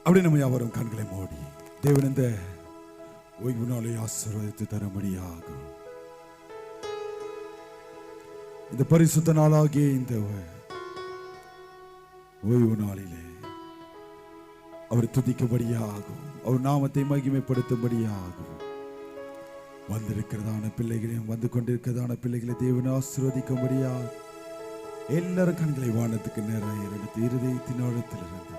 அப்படி நம்ம யாவரும் கண்களை மூடி தேவன் இந்த ஓய்வு நாளை ஆசீர்வதித்து தரும்படியாகும். இந்த பரிசுத்த நாளாகிய இந்த ஓய்வு நாளிலே அவர் துதிக்கும்படியாகும், அவர் நாமத்தை மகிமைப்படுத்தும்படியாகும். வந்திருக்கிறதான பிள்ளைகளையும் வந்து கொண்டிருக்கிறதான பிள்ளைகளை தேவன் ஆசீர்வதிக்கும்படியாக எல்லாரும் கண்களை வானத்துக்கு நேராக எடுத்து இருதயத்தின் ஆழத்தில் இருந்து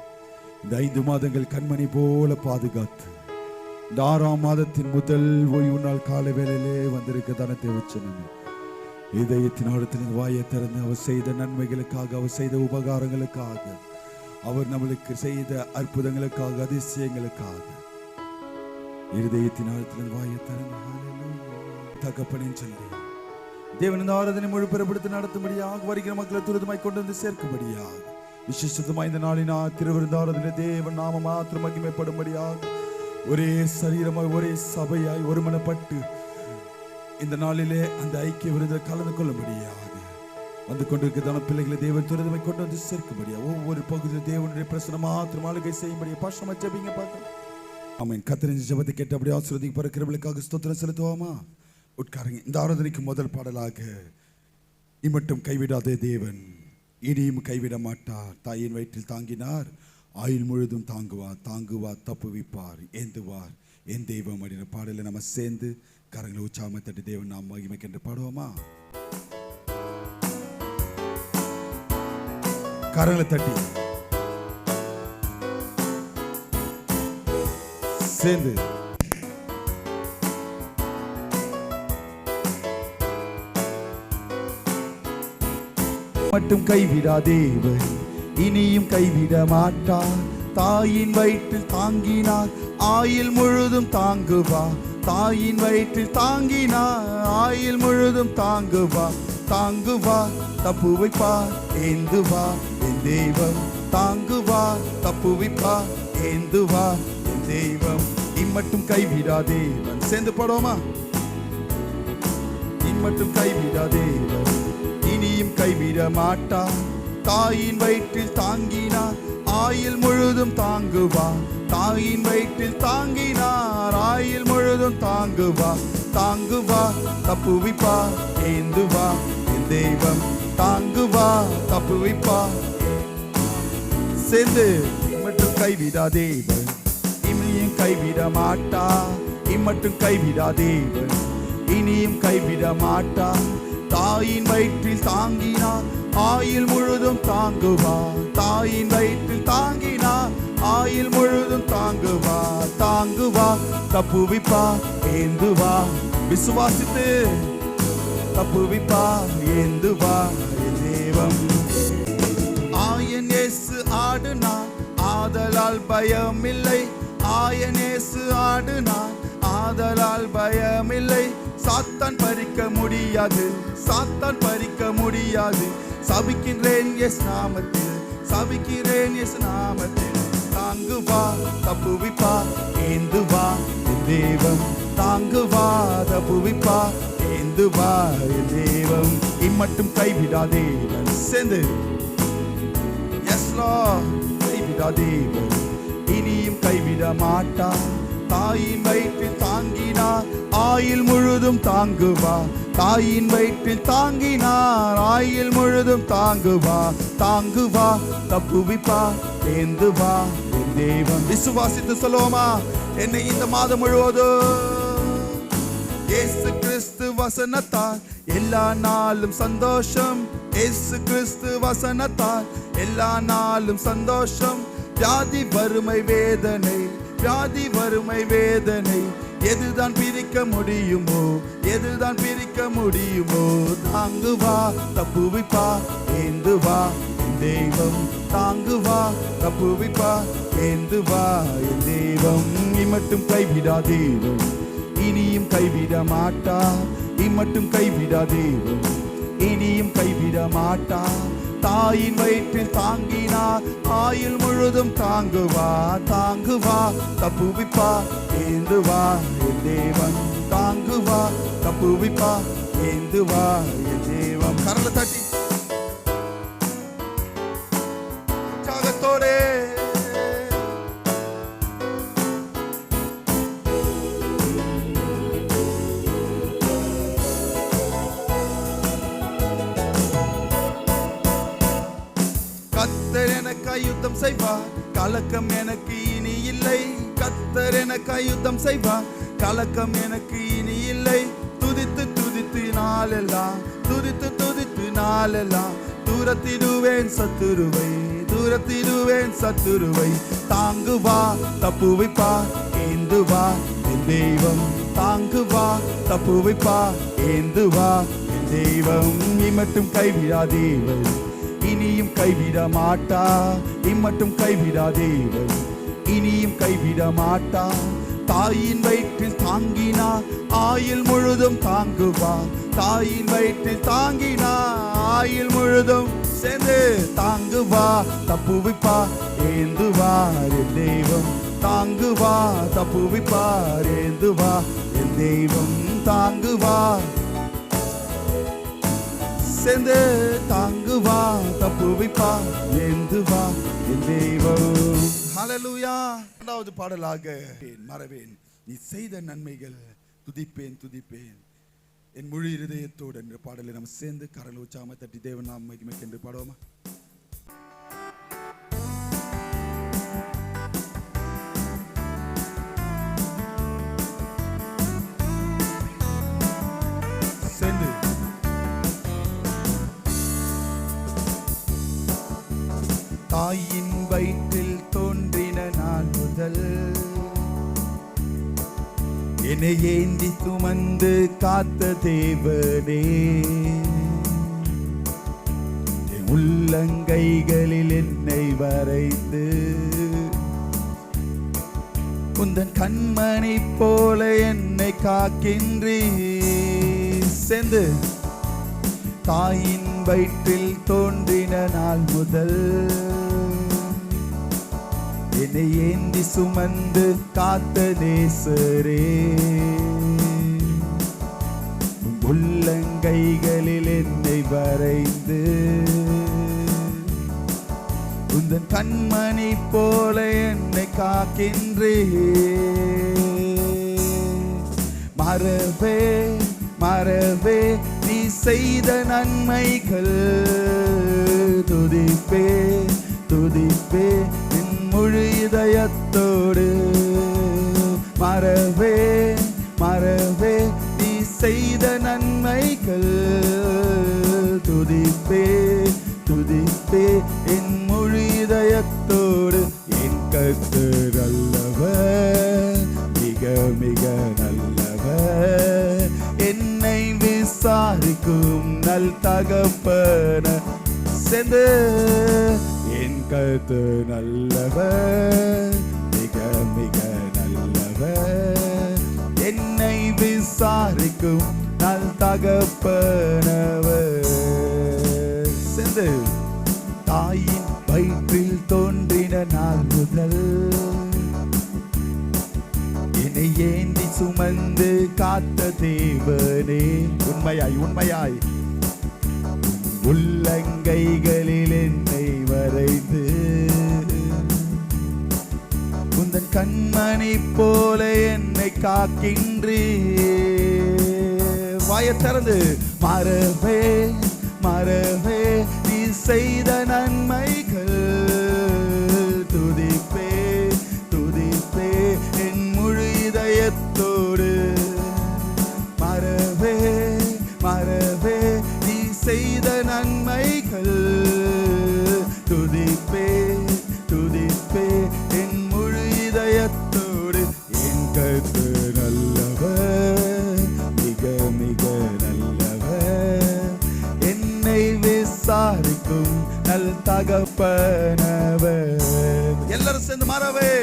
இந்த 5 மாதங்கள் கண்மணி போல பாதுகாத்து இந்த 6ஆம் மாதத்தின் முதல் ஓய்வு நாள் காலை வேளையிலே வந்திருக்கிறதான தேவச்சனமே இதயத்தின் ஆழத்தில் வாயை திறந்து அவர் செய்த நன்மைகளுக்காக, அவர் செய்த உபகாரங்களுக்காக, அவர் நம்மளுக்கு செய்த அற்புதங்களுக்காக, அதிசயங்களுக்காக இருதயத்தின் ஆழத்தில் வாயை திறந்து தகப்பனின் சொல்லி தேவன் இந்த ஆராதனை முழு பெறப்படுத்தி நடத்தும்படியாக வருகிற மக்களை துரிதமாய் கொண்டு வந்து சேர்க்கும்படியாக விசேஷத்துமாய் இந்த நாளினா திருவிருந்தாரதிலே தேவன் நாம மாத்திரம் மகிமைப்படும்படியாக ஒரே சரீரமாய் ஒரே சபையாய் ஒருமனப்பட்டு இந்த நாளிலே அந்த ஐக்கிய விருந்தில் கலந்து கொள்ளும்படியாக வந்து கொண்டிருக்கிறதான பிள்ளைகளை தேவன் துரிதமாய் கொண்டு வந்து சேர்க்கும்படியாக ஒவ்வொரு பகுதியில் தேவனுடைய பிரசனம் மாத்திரம் ஆளுகை செய்யும்படியாக பாஷமா ஜெபிங்க பார்க்கலாம். ஆமென். கர்த்தரின் ஜெபத்தை கேட்டு அப்படியே ஆசீர்வதிக்க பறக்கிறவர்களுக்காக ஸ்தோத்திரம் செலுத்துவோமா? உட்காருங்க. இந்த ஆராதனைக்கு முதல் பாடலாக இம்மட்டும் கைவிடாதே தேவன் இனியும் கைவிட மாட்டார், தாயின் வயிற்றில் தாங்கினார், ஆயுள் முழுதும் தாங்குவார், தாங்குவார், தப்புவிப்பார், ஏந்துவார் என் தெய்வம் அப்படின்ற பாடலை நம்ம சேர்ந்து கரங்களை உற்சாகமாக தட்டி தேவன் நாம் மகிமைக்கென்று பாடுவோமா? கரங்களை தட்டி சேர்ந்து மட்டும் கைவிடாதேவர் இனியும் கைவிட மாட்டார், தாயின் வயிற்றில் தாங்கினார், ஆயுள் முழுதும் தாங்குவார், தாயின் வயிற்றில் தாங்கினார், ஆயுள் முழுதும் தாங்குவார், தாங்குவார், தப்புவிப்பார், ஏந்துவார் என் தெய்வம், தாங்குவார், தப்புவிப்பார், ஏந்துவார் என் தெய்வம். இம்மட்டும் கைவிடாதேவன் சேர்ந்து பாடுவோமா? இம்மட்டும் கைவிடாதேவன் இனியும் கைவிட மாட்டார், தாயின் வயிற்றில் தாங்கினார், ஆயுள் முழுதும் தாங்குவார், தாயின் வயிற்றில் தாங்கினார், ஆயுள் முழுதும் தாங்குவார், தாங்குவார், தப்புவிப்பார், ஏந்துவார் என் தெய்வம், தாங்குவார், தப்புவிப்பார். சேர்ந்து இம்மட்டும் கைவிடாதேவன் இனியும் கைவிட மாட்டார், இம்மட்டும் கைவிடாதேவன் இனியும் கைவிட மாட்டார், தாயின் வயிற்றில் தாங்கினார், ஆயுள் முழுதும் தாங்குவார், தாயின் வயிற்றில் தாங்கினார், ஆயுள் முழுதும் தாங்குவார், தாங்குவார், தப்புவிப்பார், ஏந்துவார். விசுவாசித்து தப்புவிப்பார், ஏந்துவார் தேவம். ஆயன் இயேசு ஆடுனார், ஆதலால் பயமில்லை, ஆயன் இயேசு ஆடுனார், ஆதலால் பயமில்லை, சாத்தான் பறிக்க முடியாது, சாத்தான் பறிக்க முடியாது, சபிக்கிறேன் இயேசு நாமத்தில், சபிக்கிறேன் இயேசு நாமத்தில், தாங்குவா தப்புவிப்பா ஏந்துவா என் தெய்வம், தாங்குவா தப்புவிப்பா ஏந்துவா என் தெய்வம். இம்மட்டும் கைவிடாதேவன் சேர்ந்து எஸ் லார்ட் கைவிடாதேவன் இனியும் கைவிட மாட்டார், தாயின் வயிற்றில் தாங்கினார், ஆயுள் முழுதும் தாங்குவார், தாயின் வயிற்றில் தாங்கினார், ஆயுள் முழுதும் தாங்குவார், தாங்குவார், தப்புவிப்பார், ஏந்துவார் என் தெய்வம். விசுவாசித்து சொல்லுவோமா? என்னை இந்த மாதம் முழுவதும் இயேசு கிறிஸ்து வசனத்தால் எல்லா நாளும் சந்தோஷம், இயேசு கிறிஸ்து வசனத்தால் எல்லா நாளும் சந்தோஷம், வியாதி வறுமை வேதனை, வியாதி வறுமை வேதனை எதுதான் பிரிக்க முடியுமோ, எதுதான் பிரிக்க முடியுமோ, தாங்குவா தப்புவிப்பா ஏந்துவா என் தெய்வம், தாங்குவா தப்புவிப்பா ஏந்துவா என் தெய்வம். இம்மட்டும் கைவிடாதேவன் இனியும் கைவிட மாட்டார், இம்மட்டும் கைவிடாதேவன் இனியும் கைவிட மாட்டார், தாயின் வயிற்றில் தாங்கினார், ஆயுள் முழுதும் தாங்குவா, தாங்குவா தப்புவிப்பா ஏந்துவா என் தேவன், தாங்குவா தப்புவிப்பா ஏந்துவா என் தேவம். கரலை தட்டி சாகத்தோடே எனக்காய் யுத்தம் செய்வார், கலக்கம் எனக்கு இனி இல்லை. கர்த்தர் எனக்காய் யுத்தம் செய்வார், கலக்கம் எனக்கு இனி இல்லை. துதித்து துதித்து நாளெல்லாம், துதித்து துதித்து நாளெல்லாம், தூரத்திடுவேன் சத்துருவை, தூரத்திடுவேன் சத்துருவை. தாங்குவா தப்புவிப்பா ஏந்துவா என் தெய்வம், தாங்குவா தப்புவிப்பா ஏந்துவா என் தெய்வம். இம்மட்டும் கைவிடா தேவன், இனியும் கைவிட மாட்டா. இம்மட்டும் கைவிடா தேவன், இனியும் கைவிட மாட்டா. தாயின் வயிற்றில் தாங்கினா ஆயுள் முழுதும் தாங்குவா, தாயின் வயிற்றில் தாங்கினா ஆயுள் முழுதும் சேர்ந்து தாங்குவா தப்புவிப்பா ஏந்துவார் என் தெய்வம், தாங்குவா தப்புவிப்பார் ஏந்துவா என் தெய்வம். தாங்குவா சேர்ந்து தாங்குவா தப்புவிப்பா ஏந்துவா என் தெய்வம். ஹல்லேலூயா. இரண்டாவது பாடலாக மறவேன் நீ செய்த நன்மைகள், துதிப்பேன் துதிப்பேன் என் முழு இருதயத்தோடு என்ற பாடலை நம்ம சேர்ந்து கரல் உச்சாம தட்டி தேவன் நாம் மகிமைக்கு என்று பாடுவோமா? சேர்ந்து தாயின் வயிற்றில் தோன்றின நாள் முதல் என்னை ஏந்தி சுமந்து காத்த தேவனே, என் உள்ளங்கைகளில் என்னை வரைந்து உந்தன் கண்மணி போல என்னை காக்கின்றீ. சேர்ந்து தாயின் வயிற்றில் தோன்றின நாள் முதல் என்னை ஏந்தி சுமந்து காத்த நேசரே, உள்ளங்கைகளில் என்னை வரைந்து உந்தன் கண்மணி போல என்னை காக்கின்றே. மறவே மறவே நீ செய்த நன்மைகள், துதிப்பே துதிப்பே என் முழு இதயத்தோடு. மறவே மறவே நீ செய்த நன்மைகள், துதிப்பே துதிப்பே என் முழு இதயத்தோடு. என் கர்த்தர் நல்லவர், மிக மிக நல்லவர், என்னை விசாரிக்கும் நல் தகப்பன. சேர்ந்து என் கர்த்தர் நல்லவர், மிக மிக நல்லவர், என்னை விசாரிக்கும் நல் தகப்பனவர். சேர்ந்து தாயின் வயிற்றில் தோன்றின நாள் முதல் என்னை ஏந்தி சுமந்து காத்த தேவனே. உண்மையாய் உண்மையாய் உள்ளங்கைகளில் என்னை வரைந்து உந்தன் கண்மணி போல என்னை காக்கின்றீ. வாயை திறந்து மறவே மறவே நீ செய்த நன்மைகள், துதிப்பே துதிப்பே என் முழு இதயத்தோடு. மறவே மறவே நீ செய்த நன்மைகள், துதிப்பே துதிப்பே என் முழு இதயத்தோடு. என் கர்த்தர் நல்லவர், மிக மிக நல்லவர், என்னை விசாரிக்கும் நல் தகப்பனவர். எல்லாரும் சேர்ந்து மறவே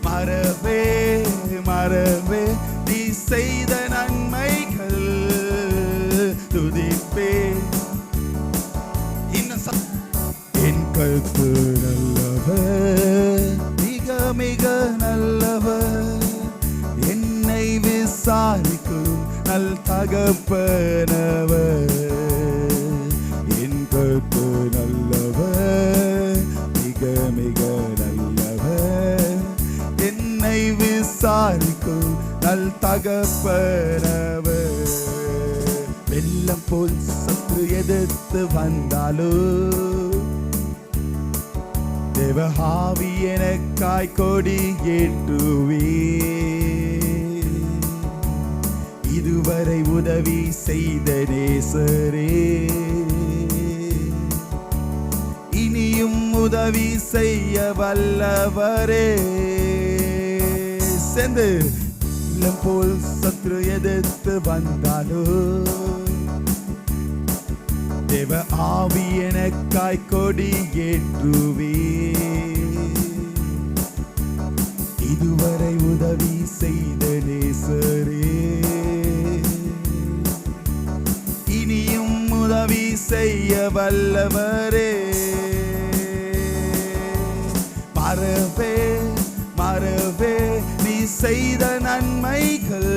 மறவே மறவே நீ செய்த நன்மைகள், துதிப்பே. என் கர்த்தர் நல்லவர், மிக மிக நல்லவர், என்னை விசாரிக்கும் நல் தகப்பனவர். என் கர்த்தர் நல்லவர், மிக மிக நல்லவர், என்னை விசாரிக்கும் நல் தகப்பனவர். வெள்ளம் போல் சற்று எதிர்த்து வந்தாலோ தேவஹாவி எனக்காய் கொடி ஏற்றுவே, இதுவரை உதவி செய்த நேசரே, இனியும் உதவி செய்ய வல்லவரே. சேர்ந்து இல்லம் போல் சத்ரு எதிர்த்து வந்தாலோ, தேவ ஆவி எனக்காய் கொடி ஏற்றுவே, இதுவரை உதவி செய்த நேசரே, இனியும் உதவி செய்ய வல்லவரே. மறவே மறவே நீ செய்த நன்மைகள்,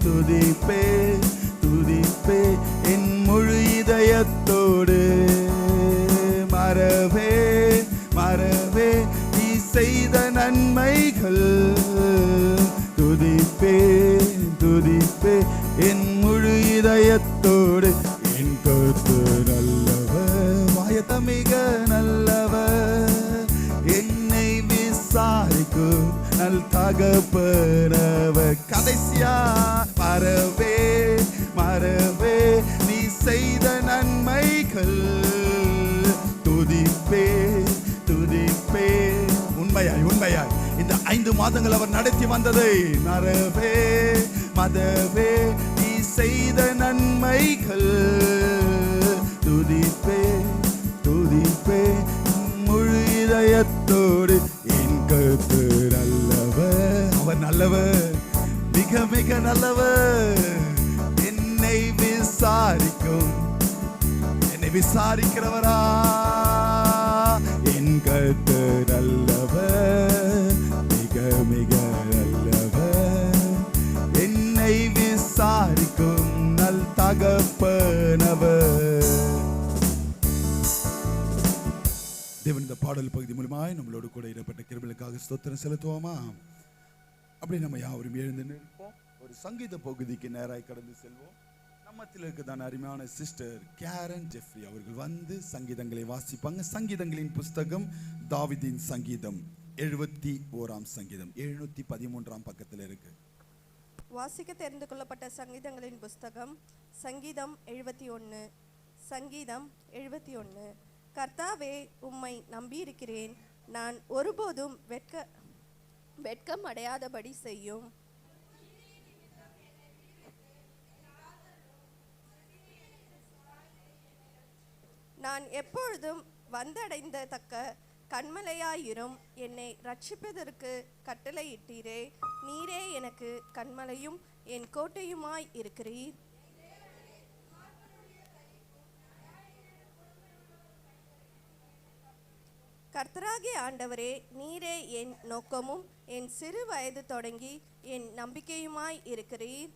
துதிப்பே துதிப்பே என் முழு இதயத்தோடு. மறவே மறவே நீ செய்த நன்மைகள், துதிப்பே துதிப்பே என் முழு இதயத்தோடு. என் கர்த்தர் நல்லவர், வாயத்தமிக நல்லவர், என்னை விசாரிக்கும் நல் தகப்பனவர். கடைசியா மறவே மறவே நீ செய்த நன்மைகள், துதிப்பே துதிப்பே. உண்மையாய் உண்மையாய் இந்த 5 மாதங்கள் அவர் நடத்தி வந்ததை மறவே மறவே நீ செய்த நன்மைகள், துதிப்பே துதிப்பே முழு இதயத்தோடு. என் கர்த்தர் நல்லவர், அவர் நல்லவர், மிக மிக நல்லவர். என்னை விசாரிக்கும், என்னை விசாரிக்கிறவரா. என் கர்த்தர் நல்லவர், மிக மிக நல்லவர், என்னை விசாரிக்கும் நல் தகப்பனவர். தேவன் இந்த பாடல் பகுதி மூலமாய் நம்மளோடு கூட இடப்பட்ட கிருபைகளுக்காக ஸ்தோத்திரம் செலுத்துவோமா? அப்படி நம்ம யாவரும் எழுந்து நிற்போம். ஒரு சங்கீத பகுதிக்கு நேராய் கடந்து செல்வோம். நம்மத்தில் இருக்கதான அருமையான சிஸ்டர் கேரன் ஜெஃப்ரி அவர்கள் வந்து சங்கீதங்களை வாசிப்பாங்க. சங்கீதங்களின் புஸ்தகம் தாவீதின் சங்கீதம் 71ஆம் சங்கீதம் 713ஆம் பக்கத்தில் இருக்கு. வாசிக்க தெரிந்து கொள்ளப்பட்ட சங்கீதங்களின் புஸ்தகம் சங்கீதம் 71. சங்கீதம் 71. கர்த்தாவே, உம்மை நம்பியிருக்கிறேன், நான் ஒருபோதும் வெட்கம் அடையாதபடி செய்யும். நான் எப்பொழுதும் வந்தடைந்த தக்க கண்மலையாயிரும். என்னை ரட்சிப்பதற்கு கட்டளையிட்டீரே. நீரே எனக்கு கண்மலையும் என் கோட்டையுமாய் இருக்கிறீர். கர்த்தராகிய ஆண்டவரே, நீரே என் நோக்கமும் என் சிறு வயது தொடங்கி என் நம்பிக்கையுமாய் இருக்கிறீர்.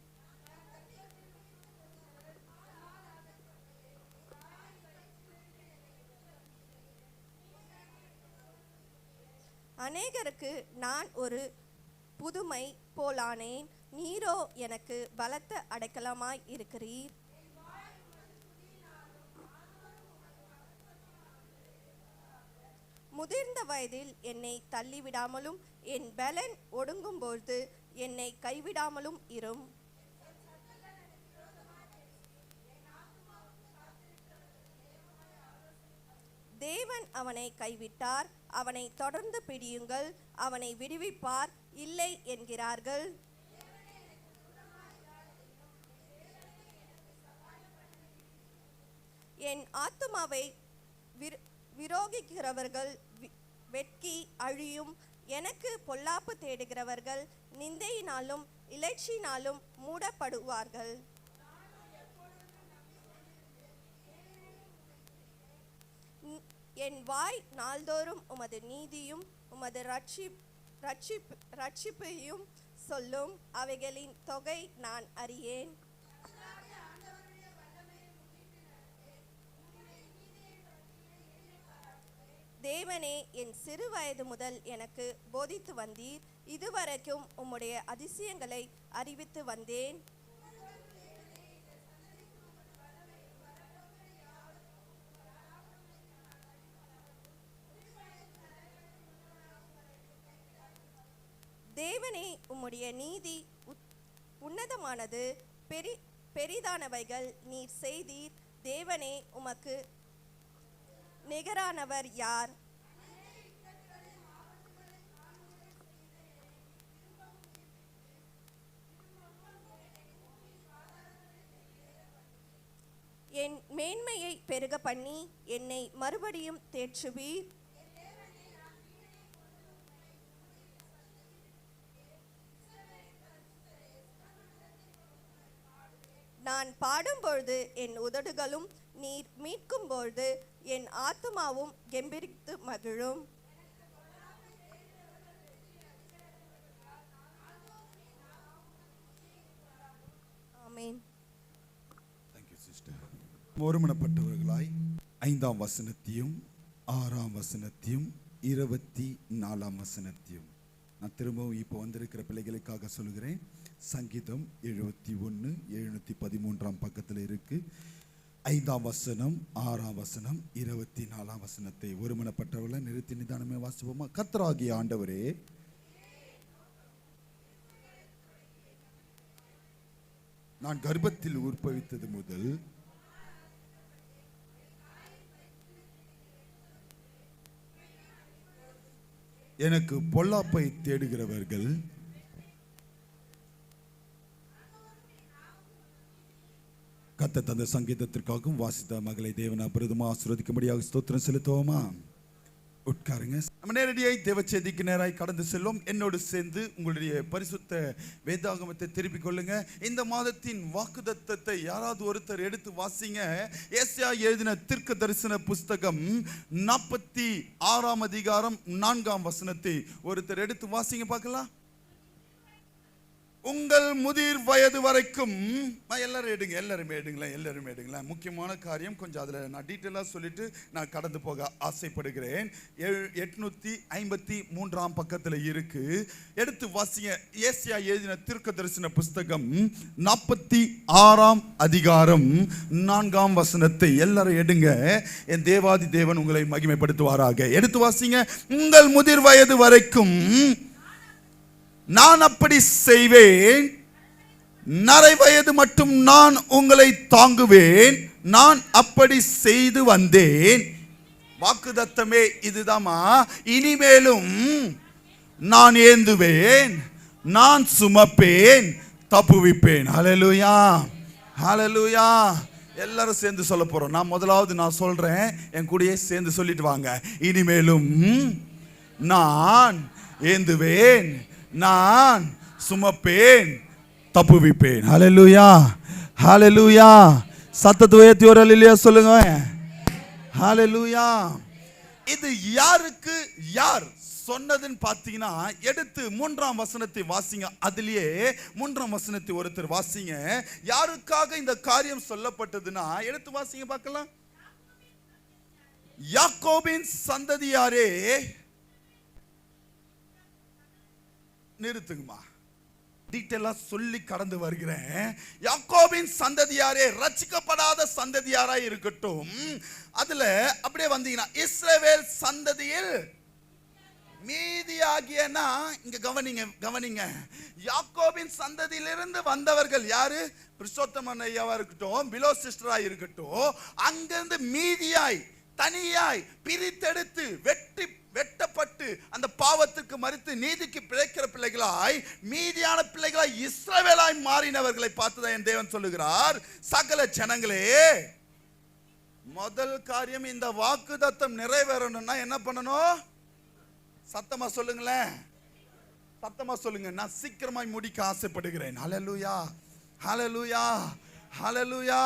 அநேகருக்கு நான் ஒரு புதுமை போலானேன், நீரோ எனக்கு பலத்த அடைக்கலமாய் இருக்கிறீர். முதிர்ந்த வயதில் என்னை தள்ளிவிடாமலும் என் பலன் ஒடுங்கும்போது என்னை கைவிடாமலும் இரும். தேவன் அவனை கைவிட்டார், அவனை தொடர்ந்து பிடியுங்கள், அவனை விடுவிப்பார் இல்லை என்கிறார்கள். என் ஆத்துமாவை விரோகிக்கிறவர்கள் வெட்கி அழியும். எனக்கு பொல்லாப்பு தேடுகிறவர்கள் நிந்தையினாலும் இலைச்சினாலும் மூடப்படுவார்கள். என் வாய் நாள்தோறும் உமது நீதியும் உமது ரட்சிப்பையும் சொல்லும். அவைகளின் தொகை நான் அறியேன். தேவனே, என் சிறு வயது முதல் எனக்கு போதித்து வந்தீர். இதுவரைக்கும் உம்முடைய அதிசயங்களை அறிவித்து வந்தேன். தேவனே, உம்முடைய நீதி உன்னதமானது, பெரிதானவைகள் நீர் செய்தீர். தேவனே, உமக்கு நிகரானவர் யார்? என் மேன்மையை பெருக பண்ணி என்னை மறுபடியும் தேற்றுவீர். நான் பாடும்பொழுது என் உதடுகளும், நீர் மீட்கும்பொழுது என் ஆத்துமாவும் கெம்பீரித்து மகிழும். ஆமென். ஒருமனப்பட்டவர்களாய் 5ஆம் வசனத்தையும் 6ஆம் வசனத்தையும் 24ஆம் வசனத்தையும் நான் திரும்பவும் இப்போ வந்திருக்கிற பிள்ளைகளுக்காக சொல்கிறேன். சங்கீதம் 71 713ஆம் பக்கத்தில் இருக்கு. 5ஆம் வசனம் 6ஆம் வசனம் 24ஆம் வசனத்தை ஒருமனப்பட்டவர்களை நிறுத்தி நிதானமே வாசிப்போமா? கர்த்தராகிய ஆண்டவரே, நான் கர்ப்பத்தில் உற்பவித்தது முதல் எனக்கு பொல்லாப்பை தேடுகிறவர்கள் கர்த்தர் தந்த சங்கீதத்திற்காகவும் வாசித்த மகளை தேவன் அபிரதமா ஆசீர்வதிக்கும்படியாக ஸ்தோத்திரம் செலுத்துவோமா? உட்காருங்க. நம்ம நேரடியாய் தேவச்செய்திக்கு நேராய் கடந்து செல்லும். என்னோடு சேர்ந்து உங்களுடைய பரிசுத்த வேதாகமத்தை திருப்பிக் கொள்ளுங்க. இந்த மாதத்தின் வாக்குத்தத்தத்தை யாராவது ஒருத்தர் எடுத்து வாசிங்க. ஏசாயா எழுதின தீர்க்க தரிசன புஸ்தகம் 46ஆம் அதிகாரம் 4ஆம் வசனத்தை ஒருத்தர் எடுத்து வாசிங்க பார்க்கலாம். உங்கள் முதிர் வயது வரைக்கும் எல்லாரும் எடுங்களேன். முக்கியமான காரியம் கொஞ்சம் அதில் நான் டீட்டெயிலாக சொல்லிட்டு நான் கடந்து போக ஆசைப்படுகிறேன். 853ஆம் பக்கத்தில் இருக்கு. எடுத்து வாசிங்க. ஏசாயா எழுதின தீர்க்க தரிசன புஸ்தகம் 46ஆம் அதிகாரம் 4ஆம் வசனத்தை எல்லாரும் எடுங்க. என் தேவாதி தேவன் உங்களை மகிமைப்படுத்துவாராக. எடுத்து வாசிங்க. உங்கள் முதிர் வயது வரைக்கும் நான் அப்படி செய்வேன், நரை வயது மட்டும் நான் உங்களை தாங்குவேன், நான் அப்படி செய்து வந்தேன். வாக்குத்தத்தமே இதுதாமா. இனிமேலும் நான் ஏந்துவேன், நான் சுமப்பேன், தப்புவிப்பேன். ஹல்லேலூயா, ஹல்லேலூயா. எல்லாரும் சேர்ந்து சொல்ல போறோம். நான் முதலாவது நான் சொல்றேன், என் கூடயே சேர்ந்து சொல்லிட்டு வாங்க. இனிமேலும் நான் ஏந்துவேன், நான் சுமப்பேன், தப்புவிப்பேன். ஹல்லேலூயா, ஹல்லேலூயா. சத்தத்தை உயர்த்தி ஒரு அல்லேலூயா சொல்லுங்க. ஹல்லேலூயா. இது யாருக்கு யார் சொன்னதுன்னு பார்த்தீங்கன்னா, எடுத்து 3ஆம் வசனத்தை வாசிங்க. அதுலயே 3ஆம் வசனத்தை ஒருத்தர் வாசிங்க. யாருக்காக இந்த காரியம் சொல்லப்பட்டதுன்னா எடுத்து வாசிங்க பார்க்கலாம். யாக்கோபின் சந்ததியாரே, நிறுத்துங்கம்மா, டீட்டெயிலா சொல்லி கடந்து வருகிறேன். யாக்கோபின் சந்ததியாரே, ரட்சிக்கப்படாத சந்ததியாராய் இருக்கட்டும். அதுல அப்படியே வந்தீங்கன்னா இஸ்ரவேல் சந்ததியில் மீதியாகியனா, இங்க கவனிங்க. யாக்கோபின் சந்ததியிலிருந்து வந்தவர்கள் யாரு? பிரிசோத்தமன் ஐயாவா இருக்கட்டும், பிலோ சிஸ்டரா இருக்கட்டும், அங்கிருந்து மீதியாய் தனியாய் பிரித்தெடுத்து வெட்டப்பட்டு அந்த பாவத்துக்கு மரித்து நீதிக்கு பிழைக்கிற பிள்ளைகளாய், மீதியான பிள்ளைகளாய் இஸ்ரவேலாய் மாறினவர்களை பார்த்துதான் என் தேவன் சொல்லுகிறார், சகல ஜனங்களே, முதல் காரியம் இந்த வாக்குத்தத்தம் நிறைவேறணும்னா என்ன பண்ணணும்? சத்தமா சொல்லுங்களேன், சத்தமா சொல்லுங்க. நான் சீக்கிரமாய் முடிக்க ஆசைப்படுகிறேன். ஹல்லேலூயா, ஹல்லேலூயா, ஹல்லேலூயா.